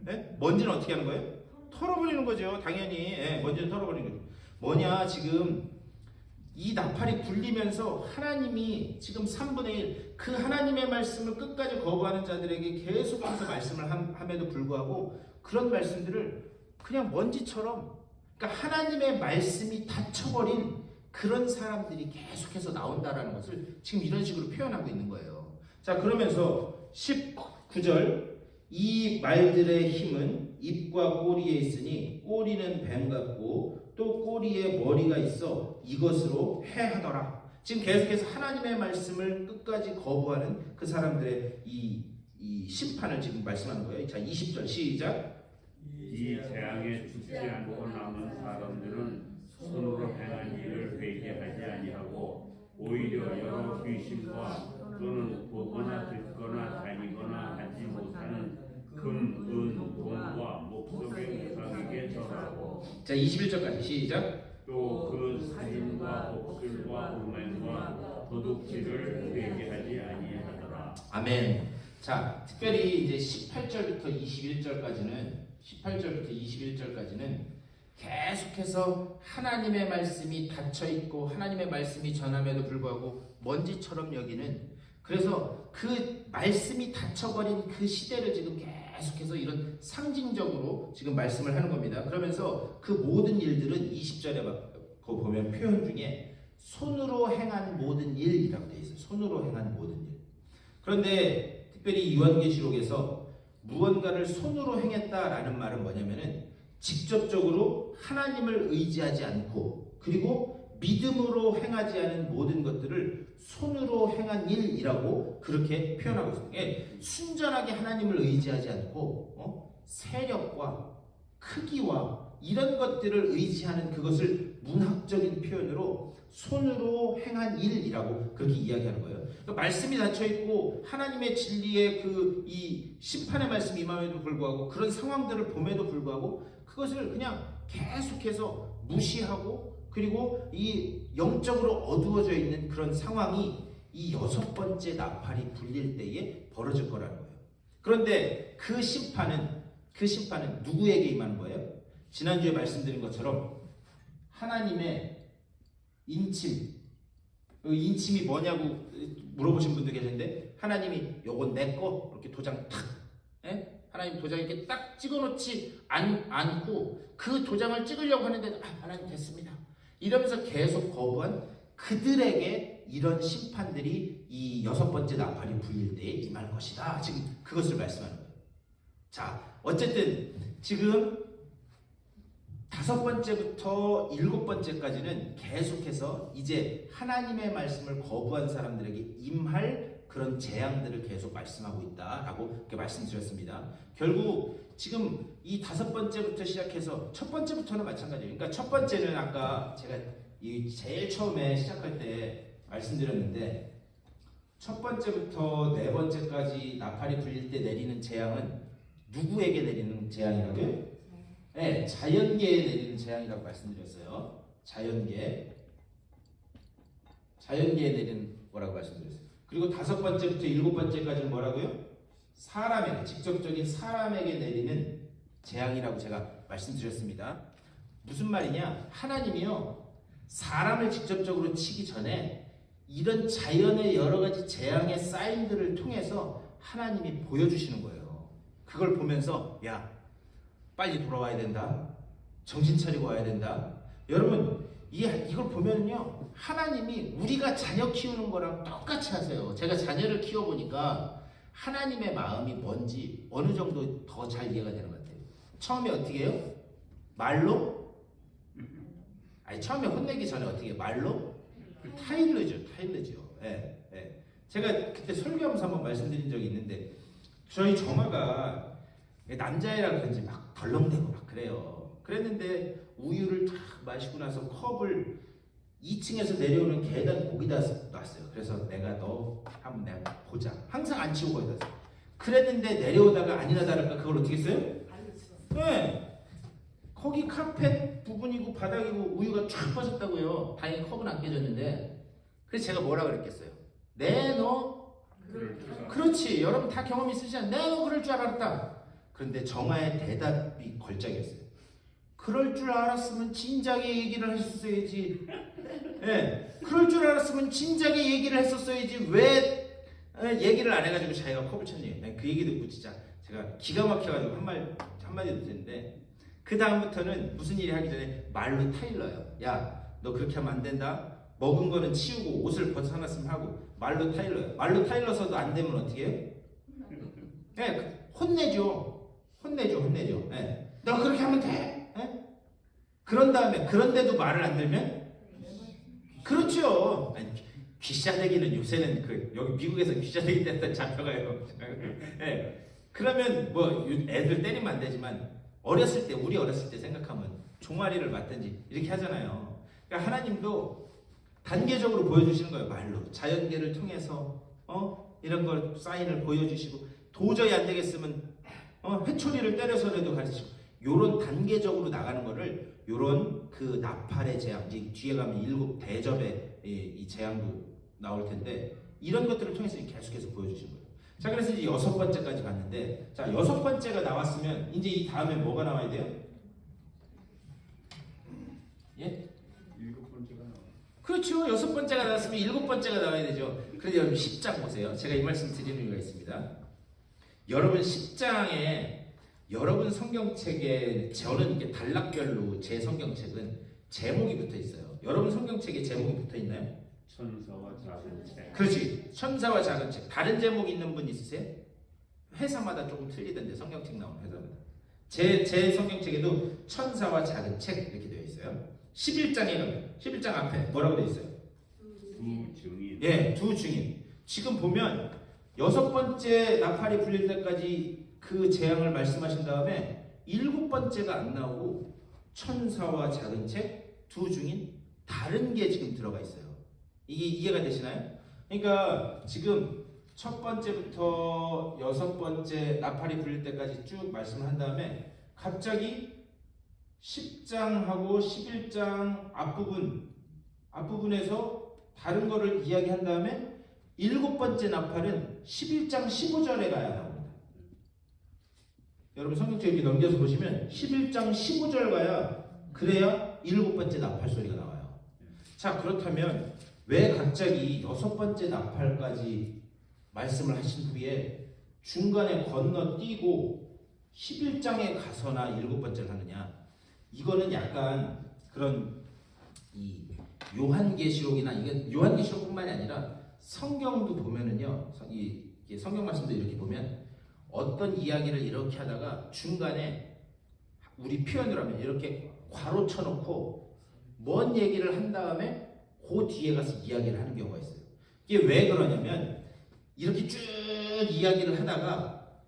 Speaker 4: 네? 먼지는 어떻게 하는 거예요? 털어버리는 거죠. 당연히 먼지는 털어버리는 거죠. 뭐냐 지금 이 나팔이 굴리면서 하나님이 지금 3분의 1 그 하나님의 말씀을 끝까지 거부하는 자들에게 계속해서 말씀을 함에도 불구하고 그런 말씀들을 그냥 먼지처럼 그러니까 하나님의 말씀이 닫혀버린 그런 사람들이 계속해서 나온다라는 것을 지금 이런 식으로 표현하고 있는 거예요. 자, 그러면서 19절 이 말들의 힘은 입과 꼬리에 있으니 꼬리는 뱀 같고 또 꼬리에 머리가 있어 이것으로 해하더라. 지금 계속해서 하나님의 말씀을 끝까지 거부하는 그 사람들의 이 심판을 지금 말씀하는 거예요. 자, 20절 시작.
Speaker 2: 이 재앙에 죽지 않고 남은 사람들은 손으로 행한 일을 회개하지 아니하고 오히려 여러 귀신과 또는 보거나 듣거나 다니거나 하지 못하는 금, 은, 돈과 목석의 우상에게 절하고.
Speaker 4: 자, 21절까지 시작.
Speaker 2: 또 그 살인과 복술과 음행과 도둑질을 회개하지 아니하더라.
Speaker 4: 아멘. 자, 특별히 이제 18절부터 21절까지는 계속해서 하나님의 말씀이 닫혀 있고 하나님의 말씀이 전함에도 불구하고 먼지처럼 여기는 그래서 그 말씀이 닫혀버린 그 시대를 지금 계속해서 이런 상징적으로 지금 말씀을 하는 겁니다. 그러면서 그 모든 일들은 20절에 보면 표현 중에 손으로 행한 모든 일이라고 되어 있어요. 손으로 행한 모든 일. 그런데 특별히 요한계시록에서 무언가를 손으로 행했다라는 말은 뭐냐면은 직접적으로 하나님을 의지하지 않고 그리고 믿음으로 행하지 않은 모든 것들을 손으로 행한 일이라고 그렇게 표현하고 있습니다. 순전하게 하나님을 의지하지 않고 세력과 크기와 이런 것들을 의지하는 그것을 문학적인 표현으로 손으로 행한 일이라고 그렇게 이야기하는 거예요. 그러니까 말씀이 닫혀 있고 하나님의 진리의 이 심판의 말씀이 임함에도 불구하고 그런 상황들을 봄에도 불구하고 그것을 그냥 계속해서 무시하고 그리고 이 영적으로 어두워져 있는 그런 상황이 이 6번째 나팔이 불릴 때에 벌어질 거라는 거예요. 그런데 그 심판은 누구에게 임하는 거예요? 지난주에 말씀드린 것처럼 하나님의 인침이 뭐냐고 물어보신 분도 계신데 하나님이 요건 내 거 이렇게 도장 탁 하나님 도장 이렇게 딱 찍어놓지 않고 그 도장을 찍으려고 하는데 하나님 됐습니다 이러면서 계속 거부한 그들에게 이런 심판들이 이 6번째 나팔이 불릴 때에 임할 것이다. 지금 그것을 말씀하는 거예요. 자, 어쨌든 지금 5번째부터 7번째까지는 계속해서 이제 하나님의 말씀을 거부한 사람들에게 임할 그런 재앙들을 계속 말씀하고 있다라고 이렇게 말씀드렸습니다. 결국 지금 이 5번째부터 시작해서 첫 번째부터는 마찬가지예요. 그러니까 첫 번째는 아까 제가 이 제일 처음에 시작할 때 말씀드렸는데 첫 번째부터 4번째까지 나팔이 불릴 때 내리는 재앙은 누구에게 내리는 재앙이라고요? 네, 자연계에 내리는 재앙이라고 말씀드렸어요. 자연계에 내리는 거라고 말씀드렸어요. 그리고 5번째부터 7번째까지는 뭐라고요? 직접적인 사람에게 내리는 재앙이라고 제가 말씀드렸습니다. 무슨 말이냐? 하나님이요 사람을 직접적으로 치기 전에 이런 자연의 여러 가지 재앙의 사인들을 통해서 하나님이 보여주시는 거예요. 그걸 보면서 야 빨리 돌아와야 된다. 정신 차리고 와야 된다. 여러분 이걸 보면요 하나님이 우리가 자녀 키우는 거랑 똑같이 하세요. 제가 자녀를 키워보니까 하나님의 마음이 뭔지 어느 정도 더 잘 이해가 되는 것 같아요. 처음에 어떻게 해요? 말로? 아니 처음에 혼내기 전에 어떻게 해요? 말로? 타일러죠. 예, 예. 제가 그때 설교하면서 한번 말씀드린 적이 있는데 저희 정아가 남자애라 그런지 막 덜렁대고 막 그래요. 그랬는데 우유를 탁 마시고 나서 컵을 2층에서 내려오는 계단 거기다 놨어요. 그래서 내가 너 한번 내가 보자. 항상 안 치우고 거기다 놨어요. 그랬는데 내려오다가 아니나 다를까 그걸 어떻게 했어요? 네. 거기 카펫 부분이고 바닥이고 우유가 쫙 빠졌다고요. 다행히 컵은 안 깨졌는데 그래서 제가 뭐라 그랬겠어요? 너 그렇지. 여러분 다 경험 있으시잖아요. 너 그럴 줄 알았다. 그런데 정아의 대답이 걸작이었어요. 그럴 줄 알았으면 진작에 얘기를 했었어야지. 예, 그럴 줄 알았으면 진작에 얘기를 했었어야지. 왜 얘기를 안 해가지고 자기가 컵을 쳤니? 그 얘기 듣고 진짜 제가 기가 막혀가지고 한마디 듣는데 그 다음부터는 무슨 일이 하기 전에 말로 타일러요. 야, 너 그렇게 하면 안 된다. 먹은 거는 치우고 옷을 벗어놨으면 하고 말로 타일러요. 말로 타일러서도 안 되면 어떻게 해요? 예, 혼내죠. 예. 너 그렇게 하면 돼. 예? 그런 다음에 그런데도 말을 안 들면 그렇죠. 아니, 귀싸대기는 요새는 여기 미국에서 귀싸대기 때다 잡혀가요. 예. 그러면 뭐 애들 때리면 안 되지만 우리 어렸을 때 생각하면 종아리를 맞든지 이렇게 하잖아요. 그러니까 하나님도 단계적으로 보여주시는 거예요. 말로 자연계를 통해서 이런 걸 사인을 보여주시고 도저히 안 되겠으면 회초리를 때려서라도 가르치고 요런 단계적으로 나가는 거를 요런 그 나팔의 재앙 이제 뒤에 가면 7 대접의 이 재앙도 나올 텐데 이런 것들을 통해서 계속해서 보여주시는 거예요. 자 그래서 이제 6번째까지 갔는데 자 6번째가 나왔으면 이제 이 다음에 뭐가 나와야 돼요? 예?
Speaker 2: 7번째가 나와요.
Speaker 4: 그렇죠. 6번째가 나왔으면 7번째가 나와야 되죠. 그래서 여러분 10장 보세요. 제가 이 말씀 드리는 이유가 있습니다. 여러분 10장에 여러분 성경책에 저는 이게 단락별로 제 성경책은 제목이 붙어 있어요. 여러분 성경책에 제목이 붙어 있나요?
Speaker 2: 천사와 작은 책.
Speaker 4: 그렇지. 천사와 작은 책. 다른 제목 있는 분 있으세요? 회사마다 조금 틀리던데 성경책 나오는 회사마다. 제 성경책에도 천사와 작은 책 이렇게 되어 있어요. 11장에 가면 11장 앞에 뭐라고 되어 있어요?
Speaker 2: 두 증인.
Speaker 4: 예, 두 증인. 지금 보면 6번째 나팔이 불릴 때까지 그 재앙을 말씀하신 다음에 7번째가 안 나오고 천사와 작은 책, 두 증인 다른 게 지금 들어가 있어요. 이게 이해가 되시나요? 그러니까 지금 첫 번째부터 6번째 나팔이 불릴 때까지 쭉 말씀한 다음에 갑자기 10장하고 11장 앞부분에서 다른 거를 이야기한 다음에 7번째 나팔은 11장 15절에 가야 나옵니다. 여러분 성경책 이렇게 넘겨서 보시면 11장 15절 가야 그래야 7번째 나팔 소리가 나와요. 자 그렇다면 왜 갑자기 6번째 나팔까지 말씀을 하신 후에 중간에 건너뛰고 11장에 가서나 7번째를 하느냐? 이거는 약간 그런 이 요한계시록이나 이게 요한계시록뿐만이 아니라 성경도 보면은요, 이 성경 말씀도 이렇게 보면 어떤 이야기를 이렇게 하다가 중간에 우리 표현으로 하면 이렇게 괄호 쳐놓고 뭔 얘기를 한 다음에 그 뒤에 가서 이야기를 하는 경우가 있어요. 이게 왜 그러냐면 이렇게 쭉 이야기를 하다가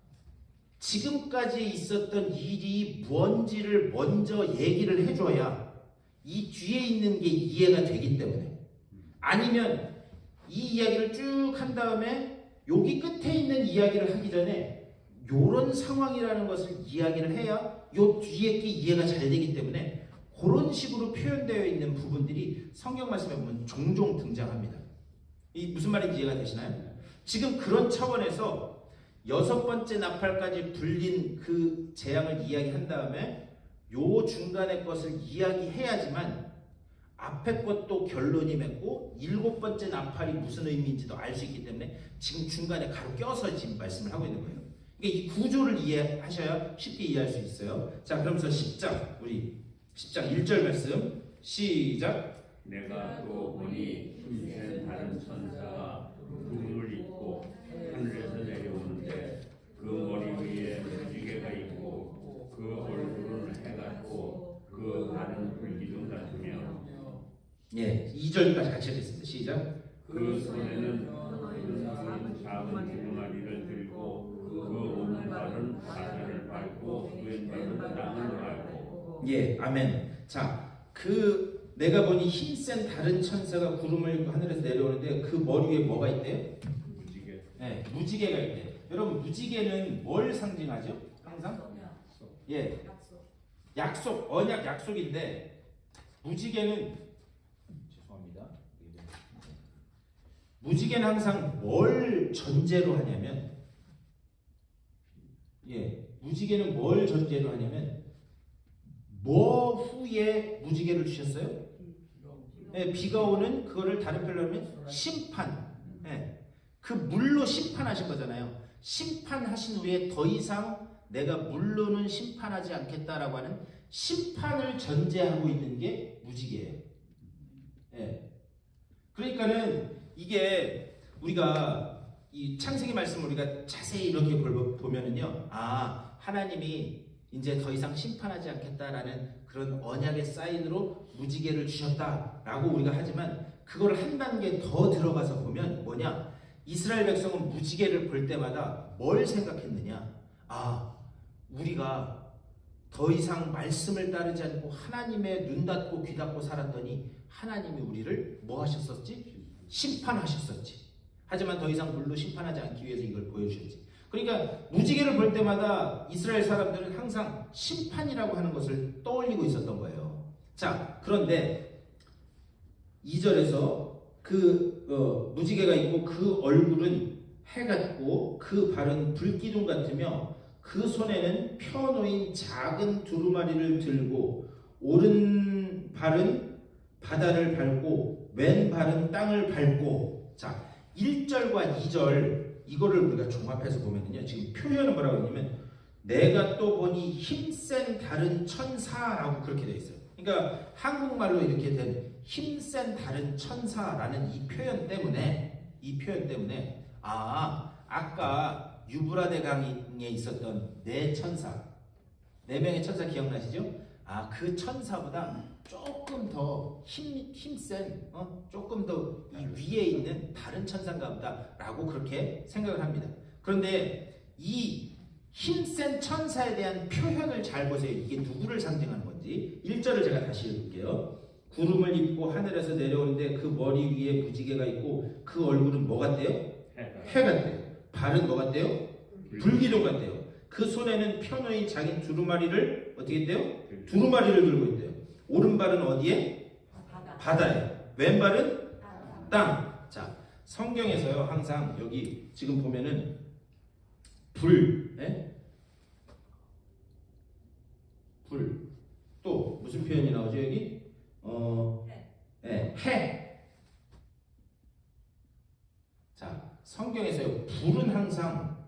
Speaker 4: 지금까지 있었던 일이 뭔지를 먼저 얘기를 해줘야 이 뒤에 있는 게 이해가 되기 때문에 아니면 이 이야기를 쭉 한 다음에 여기 끝에 있는 이야기를 하기 전에 요런 상황이라는 것을 이야기를 해야 요 뒤에 게 이해가 잘 되기 때문에 그런 식으로 표현되어 있는 부분들이 성경 말씀에 보면 종종 등장합니다. 이 무슨 말인지 이해가 되시나요? 지금 그런 차원에서 6번째 나팔까지 불린 그 재앙을 이야기한 다음에 요 중간의 것을 이야기해야지만 앞에 것도 결론이 맺고 7번째 나팔이 무슨 의미인지도 알 수 있기 때문에 지금 중간에 가로 껴서 지금 말씀을 하고 있는 거예요. 그러니까 이 구조를 이해하셔야 쉽게 이해할 수 있어요. 자, 그러면서 10장 우리 10장 1절 말씀 시작.
Speaker 2: 내가 또 보니 힘센 다른 천사가 구름을 입고 하늘에서 내려오는데 그 머리 위에 무지개가 있고 그 얼굴은 해 같고 그 발은 불기둥 같으며
Speaker 4: 예, 2절까지 같이 하겠습니다. 시작.
Speaker 2: 그 손에는 큰 작은 두루마리를 들고 그 오른발은 바다를 밟고 왼발은 땅을 밟고.
Speaker 4: 예, 아멘. 자, 내가 보니 힘센 다른 천사가 구름을 입고 하늘에서 내려오는데 그 머리 위에 뭐가 있대요?
Speaker 2: 무지개.
Speaker 4: 네, 무지개가 있대요. 여러분, 무지개는 뭘 상징하죠? 항상? 예, 약속, 언약 약속인데 무지개는 죄송합니다. 무지개는 항상 뭘 전제로 하냐면 무지개는 뭘 전제로 하냐면 뭐 후에 무지개를 주셨어요? 비가 오는 그거를 다른 표현로 하면 심판. 그 물로 심판하신 거잖아요. 심판하신 후에 더 이상 내가 물로는 심판하지 않겠다라고 하는 심판을 전제하고 있는 게 무지개예요. 그러니까는 이게 우리가 이 창세기 말씀을 우리가 자세히 이렇게 보면은요, 하나님이 이제 더 이상 심판하지 않겠다라는 그런 언약의 사인으로 무지개를 주셨다라고 우리가 하지만 그걸 한 단계 더 들어가서 보면 뭐냐? 이스라엘 백성은 무지개를 볼 때마다 뭘 생각했느냐? 우리가 더 이상 말씀을 따르지 않고 하나님의 눈 닫고 귀 닫고 살았더니 하나님이 우리를 뭐 하셨었지? 심판하셨었지. 하지만 더 이상 물로 심판하지 않기 위해서 이걸 보여주셨지. 그러니까 무지개를 볼 때마다 이스라엘 사람들은 항상 심판이라고 하는 것을 떠올리고 있었던 거예요. 자, 그런데 2절에서 무지개가 있고 그 얼굴은 해 같고 그 발은 불기둥 같으며 그 손에는 펴놓인 작은 두루마리를 들고 오른 발은 바다를 밟고 왼 발은 땅을 밟고. 자, 1절과 2절 이거를 우리가 종합해서 보면요, 지금 표현은 뭐라고 하냐면 내가 또 보니 힘센 다른 천사라고 그렇게 되어 있어요. 그러니까 한국말로 이렇게 된 힘센 다른 천사라는 이 표현 때문에 아까 유브라데 강에 있었던 네 명의 천사 기억나시죠? 그 천사보다 조금 더 힘센, 조금 더 이 위에 있는 다른 천사인가 보다라고 그렇게 생각을 합니다. 그런데 이 힘센 천사에 대한 표현을 잘 보세요. 이게 누구를 상징하는 건지. 1절을 제가 다시 읽을게요. 구름을 입고 하늘에서 내려오는데 그 머리 위에 무지개가 있고 그 얼굴은 뭐 같대요? 해 같대요. 발은 뭐 같대요? 불기둥 같대요. 그 손에는 펴놓인 작은 두루마리를 어떻게 했대요? 두루마리를 들고 있대요. 오른발은 어디에? 바다에. 왼발은 땅. 자, 성경에서요 항상 여기 지금 보면은 불 또 무슨 표현이 나오죠 여기? 해. 자, 성경에서요 불은 항상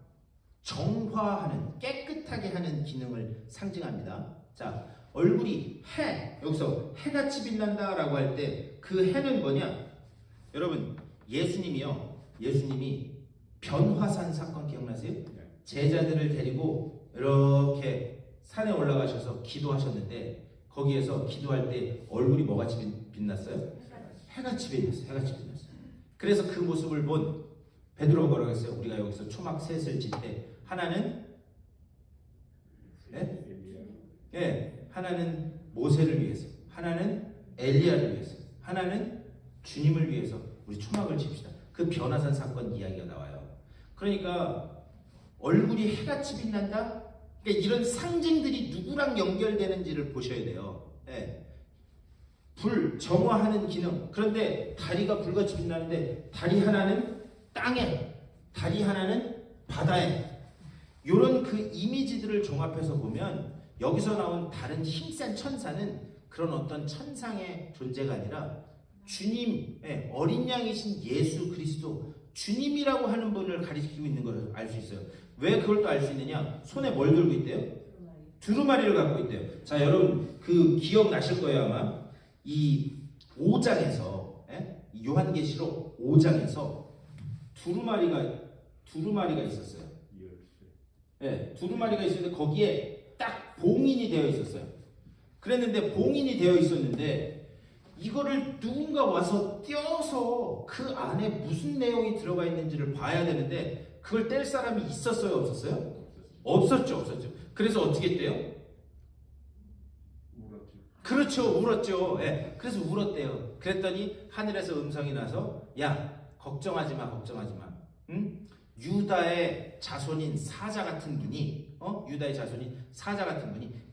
Speaker 4: 정화하는, 깨끗하게 하는 기능을 상징합니다. 자, 얼굴이 여기서 해같이 빛난다라고 할 때 그 해는 뭐냐? 여러분, 예수님이 변화산 사건 기억나세요? 제자들을 데리고 이렇게 산에 올라가셔서 기도하셨는데 거기에서 기도할 때 얼굴이 뭐같이 빛났어요? 해같이 빛났어요. 그래서 그 모습을 본 베드로가 뭐라고 했어요? 우리가 여기서 초막 셋을 질 때 하나는 하나는 모세를 위해서, 하나는 엘리야를 위해서, 하나는 주님을 위해서 우리 초막을 칩시다. 그 변화산 사건 이야기가 나와요. 그러니까 얼굴이 해같이 빛난다? 그러니까 이런 상징들이 누구랑 연결되는지를 보셔야 돼요. 불, 정화하는 기능. 그런데 다리가 불같이 빛나는데 다리 하나는 땅에, 다리 하나는 바다에. 이런 그 이미지들을 종합해서 보면 여기서 나온 다른 힘센 천사는 그런 어떤 천상의 존재가 아니라 주님, 어린 양이신 예수 그리스도, 주님이라고 하는 분을 가리키고 있는 걸 알 수 있어요. 왜 그걸 또 알 수 있느냐? 손에 뭘 들고 있대요? 두루마리를 갖고 있대요. 자, 여러분 그 기억나실 거예요. 아마 이 5장에서 요한계시록 5장에서 두루마리가 있었어요. 두루마리가 있었는데 거기에 딱 봉인이 되어 있었어요. 그랬는데 봉인이 되어 있었는데 이거를 누군가 와서 떼어서 그 안에 무슨 내용이 들어가 있는지를 봐야 되는데 그걸 뗄 사람이 있었어요? 없었어요? 없었죠. 그래서 어떻게 했대요? 그렇죠, 울었죠. 그래서 울었대요. 그랬더니 하늘에서 음성이 나서 야, 걱정하지 마. 응? 유다의 자손인 사자 같은 분이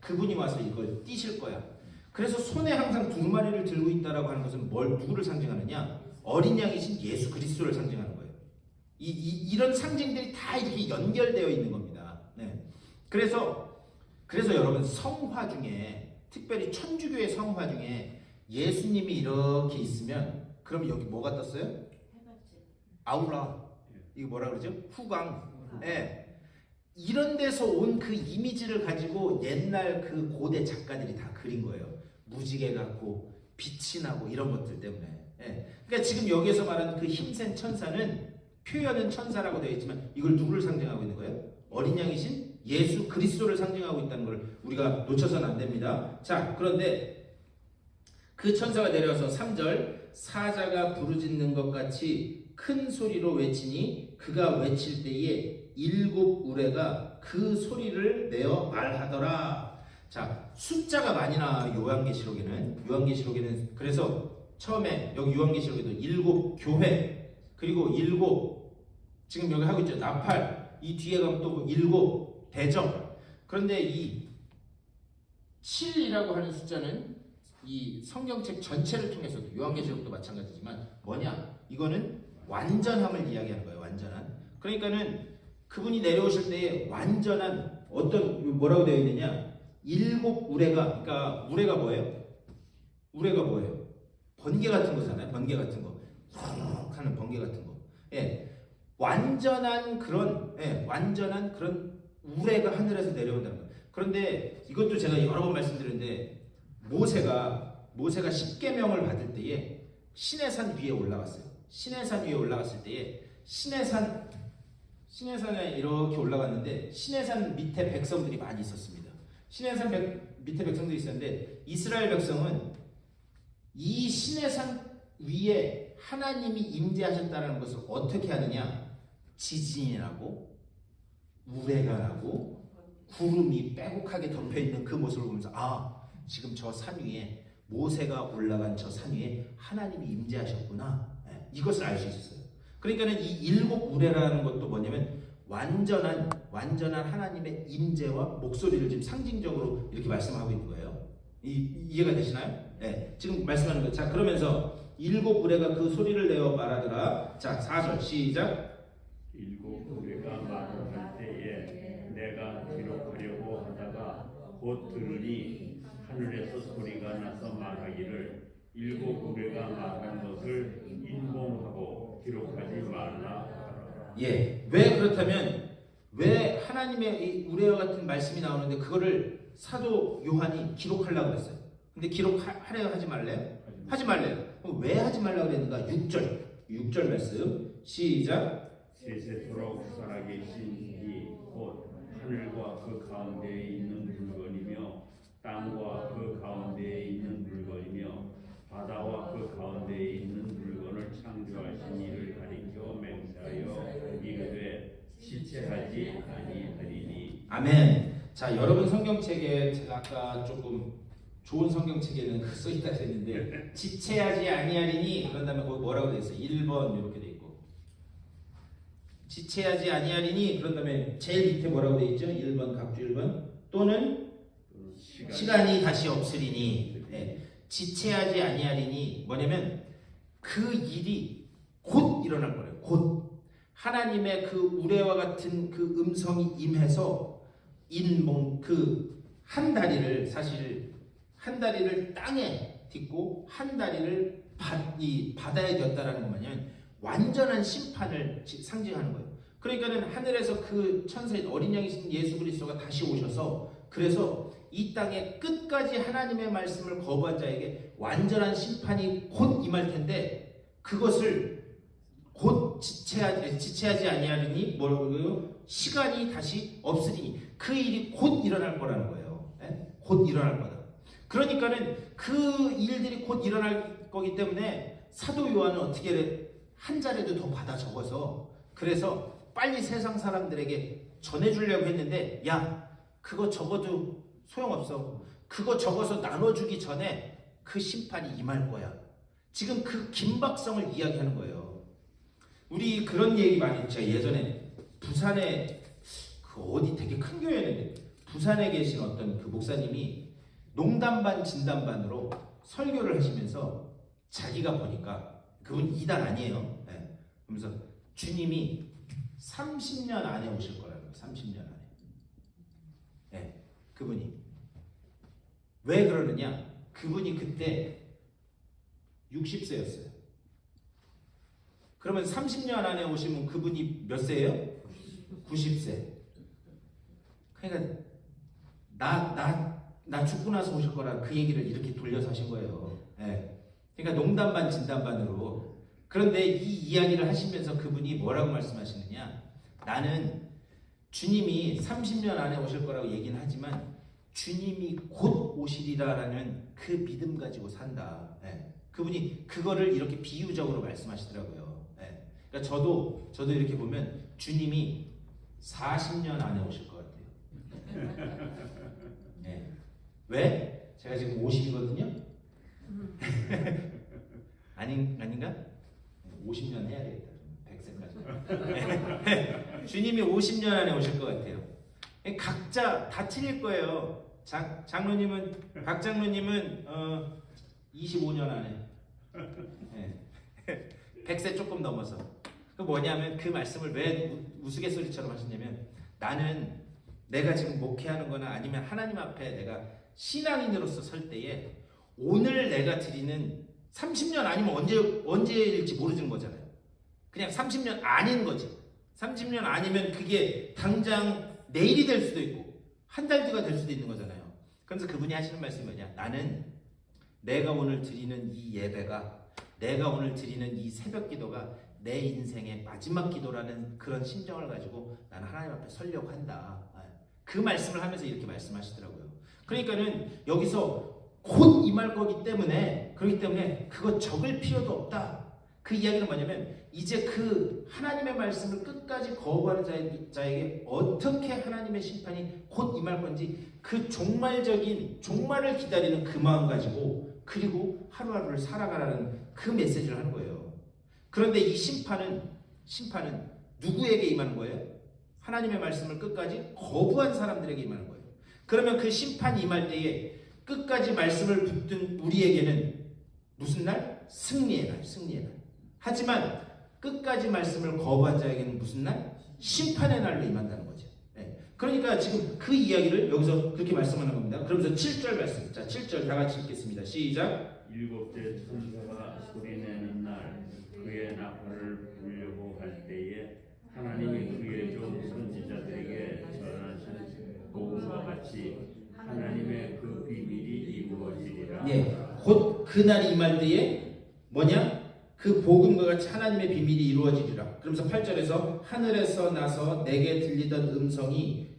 Speaker 4: 그분이 와서 이걸 띄실 거야. 그래서 손에 항상 두루마리를 들고 있다라고 하는 것은 누구를 상징하느냐? 어린 양이신 예수 그리스도를 상징하는 거예요. 이런 상징들이 다 이렇게 연결되어 있는 겁니다. 그래서 여러분 성화 중에 특별히 천주교의 성화 중에 예수님이 이렇게 있으면 그럼 여기 뭐가 떴어요? 아우라. 이거 뭐라 그러죠? 후광. 이런 데서 온 그 이미지를 가지고 옛날 그 고대 작가들이 다 그린 거예요. 무지개 같고 빛이 나고 이런 것들 때문에. 그러니까 지금 여기에서 말하는 그 힘센 천사는 표현은 천사라고 되어 있지만 이걸 누구를 상징하고 있는 거예요? 어린 양이신 예수 그리스도를 상징하고 있다는 걸 우리가 놓쳐서는 안 됩니다. 자, 그런데 그 천사가 내려와서 3절 사자가 부르짖는 것 같이 큰 소리로 외치니 그가 외칠 때에 7 우레가 그 소리를 내어 말하더라. 자, 숫자가 많이 나와요. 요한계시록에는 그래서 처음에 여기 요한계시록에도 7 교회 그리고 7 지금 여기 하고 있죠. 나팔 이 뒤에 가면 또 7 대적. 그런데 이 7이라고 하는 숫자는 이 성경책 전체를 통해서도 요한계시록도 마찬가지지만 뭐냐? 이거는 완전함을 이야기하는 거예요. 완전한. 그러니까는 그분이 내려오실 때에 완전한 어떤 뭐라고 되어 있느냐? 7 우레가 그러니까 우레가 뭐예요? 번개 같은 거잖아요. 번개 같은 거. 하는 번개 같은 거. 완전한 그런 우레가 하늘에서 내려온다는 거예요. 그런데 이것도 제가 여러 번 말씀드렸는데 모세가 10계명을 받을 때에 시내산 위에 올라갔어요. 시내산 위에 올라갔을 때에 시내산에 이렇게 올라갔는데 시내산 밑에 백성들이 많이 있었습니다. 시내산 밑에 백성들이 있었는데 이스라엘 백성은 이 시내산 위에 하나님이 임재하셨다는 것을 어떻게 하느냐? 지진이 나고 우레가 나고 구름이 빼곡하게 덮여있는 그 모습을 보면서 지금 저 산 위에 모세가 올라간 저 산 위에 하나님이 임재하셨구나. 이것을 알 수 있었어요. 그러니까는 이 7 우레라는 것도 뭐냐면 완전한 하나님의 임재와 목소리를 지금 상징적으로 이렇게 말씀하고 있는 거예요. 이해가 되시나요? 지금 말씀하는 거예요. 자, 그러면서 7 우레가 그 소리를 내어 말하더라. 자, 4절 시작.
Speaker 2: 7 우레가 말을 할 때에 내가 기록하려고 하다가 곧 들으니 하늘에서 소리가 나서 말하기를 7 우레가 말한 것을 인봉하고 기록하지 말라.
Speaker 4: 왜 그렇다면 왜 하나님의 이 우레와 같은 말씀이 나오는데 그거를 사도 요한이 기록하려고 그랬어요. 근데 기록하래요? 하지 말래요? 하지 말래요. 그럼 왜 하지 말라고 그랬는가? 6절 말씀 시작.
Speaker 2: 세세토록 살아계신 이 곧 하늘과 그 가운데에 있는 물건이며 땅과 그 가운데에 있는 물건이며 바다와 그 가운데에 있는 물건을 창조하신 이를 가리켜 맹세하여 이르되 지체하지 아니하리니.
Speaker 4: 아멘. 자, 여러분 성경책에 제가 아까 조금 좋은 성경책에는 써있다 했는데 지체하지 아니하리니 그런 다음에 거기 뭐라고 되어 있어요? 1번 이렇게 되어 있고 지체하지 아니하리니 그런 다음에 제일 밑에 뭐라고 되어 있죠? 1번 각주 1번 또는 시간이 다시 없으리니. 지체하지 아니하리니 뭐냐면 그 일이 곧 일어날 거예요. 곧 하나님의 그 우레와 같은 그 음성이 임해서 그 한 다리를 사실 한 다리를 땅에 딛고 한 다리를 바다에 뒀다라는 것 뭐냐면 완전한 심판을 상징하는 거예요. 그러니까는 하늘에서 그 천사인 어린 양이신 예수 그리스도가 다시 오셔서 그래서 이 땅의 끝까지 하나님의 말씀을 거부한 자에게 완전한 심판이 곧 임할 텐데 그것을 곧 지체하지 아니하리니 뭐라고요? 시간이 다시 없으리니 그 일이 곧 일어날 거라는 거예요. 예? 곧 일어날 거다. 그러니까는 그 일들이 곧 일어날 거기 때문에 사도 요한은 어떻게 한 자리도 더 받아 적어서 그래서 빨리 세상 사람들에게 전해주려고 했는데 야 그거 적어도 소용없어. 그거 적어서 나눠주기 전에 그 심판이 임할 거야. 지금 그 긴박성을 이야기하는 거예요. 우리 그런 얘기 많이 했죠. 예전에 부산에 그 어디 되게 큰 교회였는데 부산에 계신 어떤 그 목사님이 농담반 진담반으로 설교를 하시면서 자기가 보니까 그분 이단 아니에요. 네. 그러면서 주님이 30년 안에 오실 거라는 거예요. 30년 안에. 네. 그분이 왜 그러느냐? 그분이 그때 60세였어요. 그러면 30년 안에 오시면 그분이 몇 세예요? 90세. 그러니까 나 죽고 나서 오실 거라 그 얘기를 이렇게 돌려서 하신 거예요. 네. 그러니까 농담반 진담반으로. 그런데 이 이야기를 하시면서 그분이 뭐라고 말씀하시느냐? 나는 주님이 30년 안에 오실 거라고 얘기는 하지만 주님이 곧 오시리라라는 그 믿음 가지고 산다. 네. 그분이 그거를 이렇게 비유적으로 말씀하시더라고요. 네. 그러니까 저도 이렇게 보면 주님이 40년 안에 오실 것 같아요. 네. 왜? 제가 지금 50이거든요. 아닌가? 50년 해야 되겠다. 100세까지. 주님이 50년 안에 오실 것 같아요. 각자 다 틀릴 거예요. 박 장로님은 25년 안에. 네. 100세 조금 넘어서. 그 뭐냐면 그 말씀을 왜 우스갯소리처럼 하시냐면 나는 내가 지금 목회하는 거나 아니면 하나님 앞에 내가 신앙인으로서 설 때에 오늘 내가 드리는 30년 아니면 언제일지 모르는 거잖아요. 그냥 30년 아닌 거지. 30년 아니면 그게 당장 내일이 될 수도 있고 한 달 뒤가 될 수도 있는 거잖아요. 그래서 그분이 하시는 말씀이 뭐냐? 나는 내가 오늘 드리는 이 예배가 내가 오늘 드리는 이 새벽 기도가 내 인생의 마지막 기도라는 그런 심정을 가지고 나는 하나님 앞에 서려고 한다. 그 말씀을 하면서 이렇게 말씀하시더라고요. 그러니까는 여기서 곧 임할 거기 때문에 그렇기 때문에 그거 적을 필요도 없다. 그 이야기는 뭐냐면 이제 그 하나님의 말씀을 끝까지 거부하는 자에게 어떻게 하나님의 심판이 곧 임할 건지 그 종말을 기다리는 그 마음 가지고 그리고 하루하루를 살아가라는 그 메시지를 하는 거예요. 그런데 이 심판은 누구에게 임하는 거예요? 하나님의 말씀을 끝까지 거부한 사람들에게 임하는 거예요. 그러면 그 심판이 임할 때에 끝까지 말씀을 붙든 우리에게는 무슨 날? 승리의 날. 하지만 끝까지 말씀을 거부한 자에게는 무슨 날? 심판의 날로 임한다는 거죠. 네. 그러니까 지금 그 이야기를 여기서 그렇게 말씀하는 겁니다. 그러면서 7절 말씀. 자, 7절 다 같이 읽겠습니다. 시작.
Speaker 2: 일곱째 천사가 소리내는 날 그의 나팔을 불려고 할 때에 하나님이 그의 종 선지자들에게 전하신 복음과 같이 하나님의 그 비밀이 이루어지리라.
Speaker 4: 예, 곧 그날이 임할 때에 뭐냐? 그 복음과 같이 하나님의 비밀이 이루어지리라. 그러면서 8절에서 하늘에서 나서 내게 들리던 음성이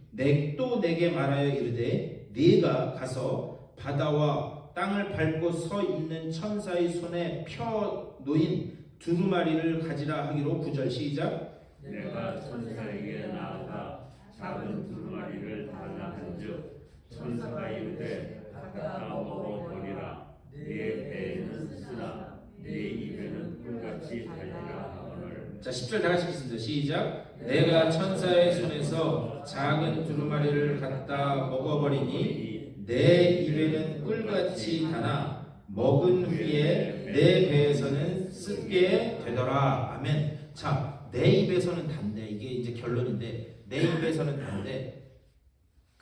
Speaker 4: 또 내게 말하여 이르되 네가 가서 바다와 땅을 밟고 서 있는 천사의 손에 펴 놓인 두루마리를 가지라 하기로 9절 시작.
Speaker 2: 내가 천사에게 나아가 작은 두루마리를 달라 한즉 천사가 이르되 갖다 먹어버리라. 네 배에는 쓰나 네 입에는 꿀같이 달리라 하거늘.
Speaker 4: 자 10절 다 같이 읽겠습니다. 시작. 내가 천사의 손에서 작은 두루마리를 갖다 먹어버리니 내 입에는 꿀같이 다나 먹은 후에 내 배에서는 쓰게 되더라. 아멘. 자, 내 입에서는 단데 이게 이제 결론인데 내 입에서는 단데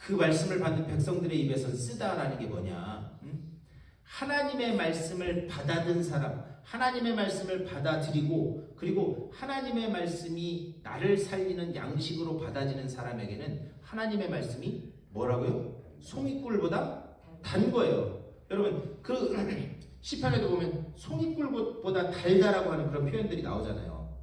Speaker 4: 그 말씀을 받는 백성들의 입에서 쓰다라는 게 뭐냐? 하나님의 말씀을 받아든 사람, 하나님의 말씀을 받아들이고 그리고 하나님의 말씀이 나를 살리는 양식으로 받아지는 사람에게는 하나님의 말씀이 뭐라고요? 송이꿀보다 단 거예요. 여러분 그 시편에도 보면 송이꿀보다 달다라고 하는 그런 표현들이 나오잖아요.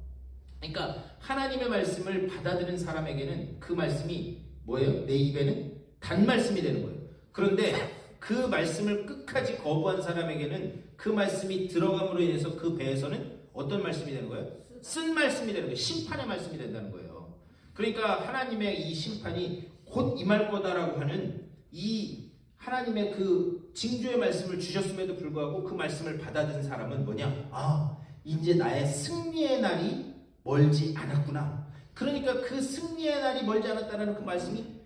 Speaker 4: 그러니까 하나님의 말씀을 받아들인 사람에게는 그 말씀이 뭐예요? 내 입에는 단 말씀이 되는 거예요. 그런데 그 말씀을 끝까지 거부한 사람에게는 그 말씀이 들어감으로 인해서 그 배에서는 어떤 말씀이 되는 거예요? 쓴 말씀이 되는 거예요. 심판의 말씀이 된다는 거예요. 그러니까 하나님의 이 심판이 곧 임할 거다라고 하는 이 하나님의 그 징조의 말씀을 주셨음에도 불구하고 그 말씀을 받아들인 사람은 뭐냐? 아, 이제 나의 승리의 날이 멀지 않았구나. 그러니까 그 승리의 날이 멀지 않았다는 그 말씀이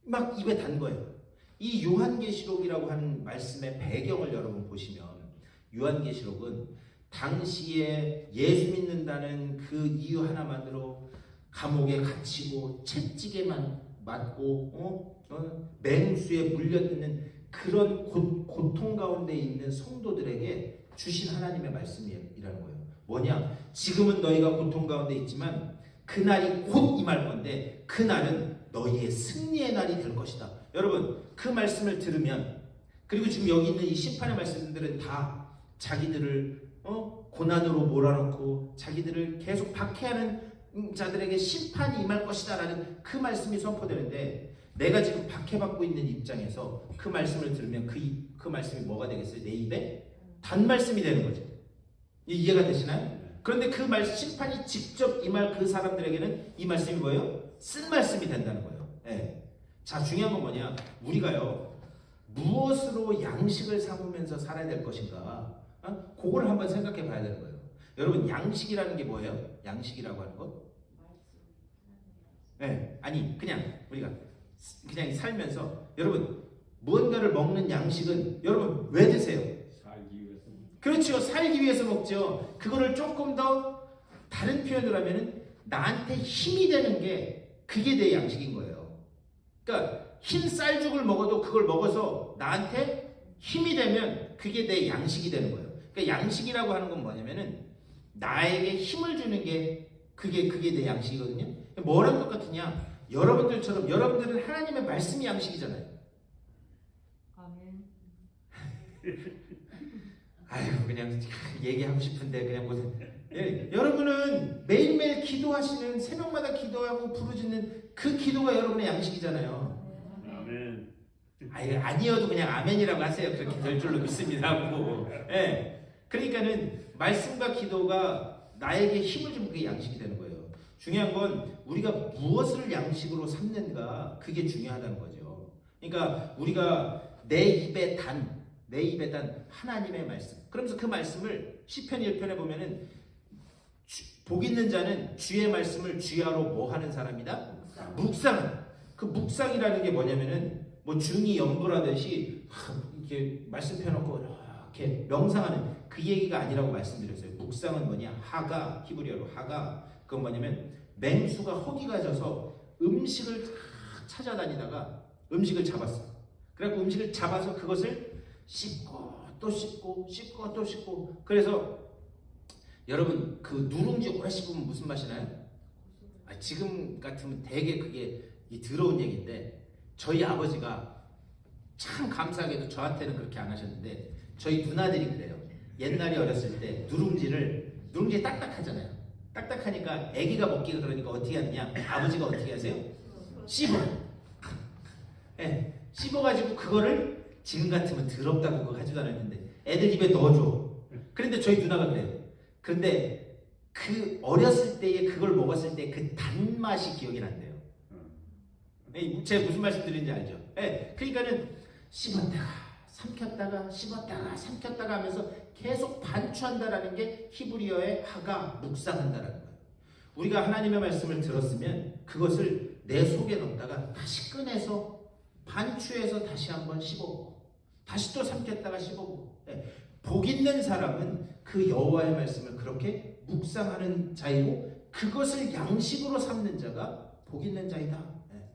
Speaker 4: 막 입에 단 거예요. 이 요한계시록이라고 하는 말씀의 배경을 여러분 보시면 요한계시록은 당시에 예수 믿는다는 그 이유 하나만으로 감옥에 갇히고 채찍에만 맞고 맹수에 물려있는 그런 고통 가운데 있는 성도들에게 주신 하나님의 말씀이라는 거예요. 뭐냐? 지금은 너희가 고통 가운데 있지만 그날이 곧 임할 건데 그날은 너희의 승리의 날이 될 것이다. 여러분 그 말씀을 들으면 그리고 지금 여기 있는 이 심판의 말씀들은 다 자기들을 고난으로 몰아넣고 자기들을 계속 박해하는 자들에게 심판이 임할 것이다 라는 그 말씀이 선포되는데 내가 지금 박해받고 있는 입장에서 그 말씀을 들으면 그 말씀이 뭐가 되겠어요? 내 입에 단 말씀이 되는 거죠. 이해가 되시나요? 그런데 그 심판이 직접 임할 그 사람들에게는 이 말씀이 뭐예요? 쓴 말씀이 된다는 거예요. 네. 자, 중요한 건 뭐냐? 우리가요 무엇으로 양식을 삼으면서 살아야 될 것인가? 그걸 한번 생각해 봐야 되는 거예요. 여러분 양식이라는 게 뭐예요? 양식이라고 하는 것? 네, 아니 그냥 우리가 그냥 살면서 여러분 무언가를 먹는 양식은 여러분 왜 드세요?
Speaker 2: 살기 위해서.
Speaker 4: 그렇죠. 살기 위해서 먹죠. 그거를 조금 더 다른 표현으로 하면은 나한테 힘이 되는 게 그게 내 양식인 거예요. 그러니까 흰 쌀죽을 먹어도 그걸 먹어서 나한테 힘이 되면 그게 내 양식이 되는 거예요. 그러니까 양식이라고 하는 건 뭐냐면은 나에게 힘을 주는 게 그게 내 양식이거든요. 뭐랑 똑같으냐? 여러분들처럼 여러분들은 하나님의 말씀이 양식이잖아요.
Speaker 3: 아멘.
Speaker 4: 아이고 그냥 얘기하고 싶은데 그냥 무슨 여러분은 매일매일 기도하시는 새벽마다 기도하고 부르짖는 그 기도가 여러분의 양식이잖아요.
Speaker 2: 아멘.
Speaker 4: 아니어도 그냥 아멘이라고 하세요. 그렇게 될 줄로 믿습니다. 예. 그러니까는 말씀과 기도가 나에게 힘을 주면 그게 양식이 되는 거예요. 중요한 건 우리가 무엇을 양식으로 삼는가 그게 중요하다는 거죠. 그러니까 우리가 내 입에 단 하나님의 말씀. 그러면서 그 말씀을 시편 1편에 보면은 복 있는 자는 주의 말씀을 주야로 뭐 하는 사람이다? 묵상. 그 묵상이라는 게 뭐냐면은 뭐 중이 연구라듯이 이렇게 말씀 펴놓고 이렇게 명상하는 그 얘기가 아니라고 말씀드렸어요. 묵상은 뭐냐? 하가, 히브리어로 하가. 그건 뭐냐면 맹수가 허기가 져서 음식을 찾아다니다가 음식을 잡았어. 그래갖고 음식을 잡아서 그것을 씹고 또 씹고 씹고 또 씹고. 그래서 여러분 그 누룽지 오래 씹으면 무슨 맛이 나요? 지금 같으면 되게 그게 더러운 얘기인데 저희 아버지가 참 감사하게도 저한테는 그렇게 안 하셨는데 저희 누나들이 그래요. 옛날에 어렸을 때 누룽지 딱딱하잖아요. 딱딱하니까 아기가 먹기가 그러니까 어떻게 하느냐? 아버지가 어떻게 하세요? 씹어. 네, 씹어가지고 그거를 지금 같으면 더럽다고 그거 하지도 않을 텐데 애들 입에 넣어줘. 그런데 저희 누나가 그래요. 그런데 그 어렸을 때에 그걸 먹었을 때 그 단맛이 기억이 난대요. 제가 무슨 말씀 드리는지 알죠? 네, 그러니까는 씹었다가 삼켰다가 씹었다가 삼켰다가 하면서 계속 반추한다라는 게 히브리어의 하가 묵상한다라는 거예요. 우리가 하나님의 말씀을 들었으면 그것을 내 속에 넣다가 다시 꺼내서 반추해서 다시 한번 씹어보고 다시 또 삼켰다가 씹어보고. 네. 복 있는 사람은 그 여호와의 말씀을 그렇게 묵상하는 자이고 그것을 양식으로 삼는 자가 복 있는 자이다. 네.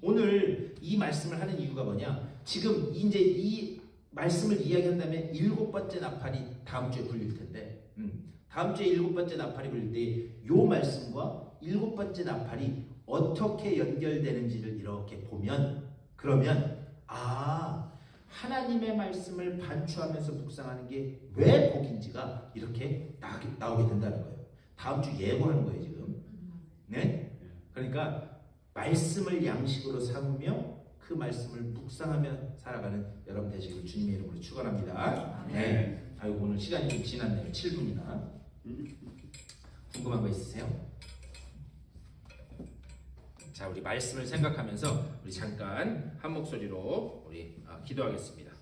Speaker 4: 오늘 이 말씀을 하는 이유가 뭐냐? 지금 이제 이 말씀을 이야기한 다음에 7번째 나팔이 다음 주에 불릴 텐데, 다음 주에 7번째 나팔이 불릴 때 이 말씀과 7번째 나팔이 어떻게 연결되는지를 이렇게 보면, 그러면 하나님의 말씀을 반추하면서 묵상하는 게 왜 복인지가 이렇게 나오게 된다는 거예요. 다음 주 예고하는 거예요 지금. 네? 그러니까 말씀을 양식으로 삼으며 그 말씀을 묵상하며 살아가는 여러분 되시기를 주님의 이름으로 축원합니다. 네. 아이고 오늘 시간이 좀 지났네요. 7분이나. 궁금한 거 있으세요? 자, 우리 말씀을 생각하면서 우리 잠깐 한 목소리로 우리 기도하겠습니다.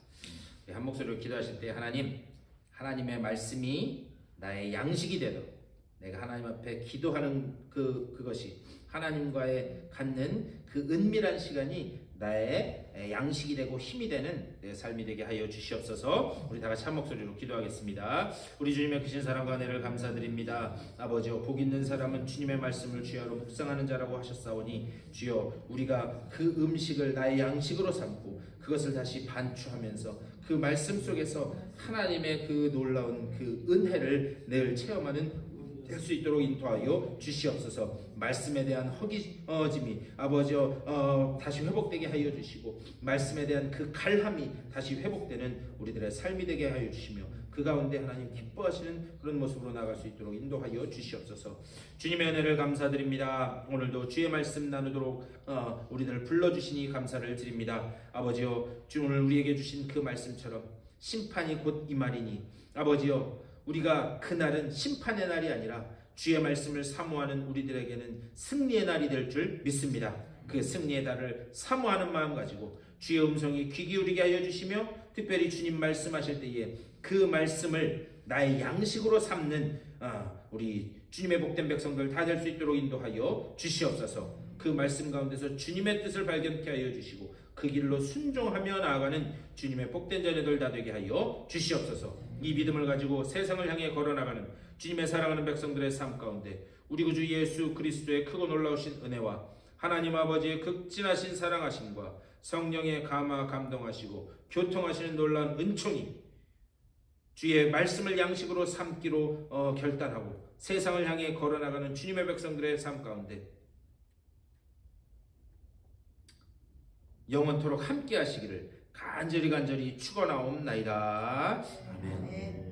Speaker 4: 우리 한 목소리로 기도하실 때 하나님의 말씀이 나의 양식이 되도록 내가 하나님 앞에 기도하는 그것이 하나님과의 갖는 그 은밀한 시간이 나의 양식이 되고 힘이 되는 내 삶이 되게 하여 주시옵소서. 우리 다 같이 한 목소리로 기도하겠습니다. 우리 주님의 크신 사랑과 은혜를 감사드립니다. 아버지여, 복 있는 사람은 주님의 말씀을 주야로 묵상하는 자라고 하셨사오니 주여, 우리가 그 음식을 나의 양식으로 삼고 그것을 다시 반추하면서 그 말씀 속에서 하나님의 그 놀라운 그 은혜를 늘 체험하는 될 수 있도록 인도하여 주시옵소서. 말씀에 대한 허기짐이 아버지여 다시 회복되게 하여 주시고, 말씀에 대한 그 갈함이 다시 회복되는 우리들의 삶이 되게 하여 주시며, 그 가운데 하나님 기뻐하시는 그런 모습으로 나갈 수 있도록 인도하여 주시옵소서. 주님의 은혜를 감사드립니다. 오늘도 주의 말씀 나누도록 우리들을 불러주시니 감사를 드립니다. 아버지여, 주 오늘 우리에게 주신 그 말씀처럼 심판이 곧 이 말이니 아버지여, 우리가 그날은 심판의 날이 아니라 주의 말씀을 사모하는 우리들에게는 승리의 날이 될 줄 믿습니다. 그 승리의 날을 사모하는 마음 가지고 주의 음성이 귀 기울이게 하여 주시며, 특별히 주님 말씀하실 때에 그 말씀을 나의 양식으로 삼는 우리 주님의 복된 백성들 다 될 수 있도록 인도하여 주시옵소서. 그 말씀 가운데서 주님의 뜻을 발견케 하여 주시고 그 길로 순종하며 나아가는 주님의 복된 자녀들 다 되게 하여 주시옵소서. 이 믿음을 가지고 세상을 향해 걸어나가는 주님의 사랑하는 백성들의 삶 가운데 우리 구주 예수 그리스도의 크고 놀라우신 은혜와 하나님 아버지의 극진하신 사랑하심과 성령의 감화 감동하시고 교통하시는 놀라운 은총이 주의 말씀을 양식으로 삼기로 결단하고 세상을 향해 걸어나가는 주님의 백성들의 삶 가운데 영원토록 함께 하시기를 간절히 축원하옵나이다. 아멘.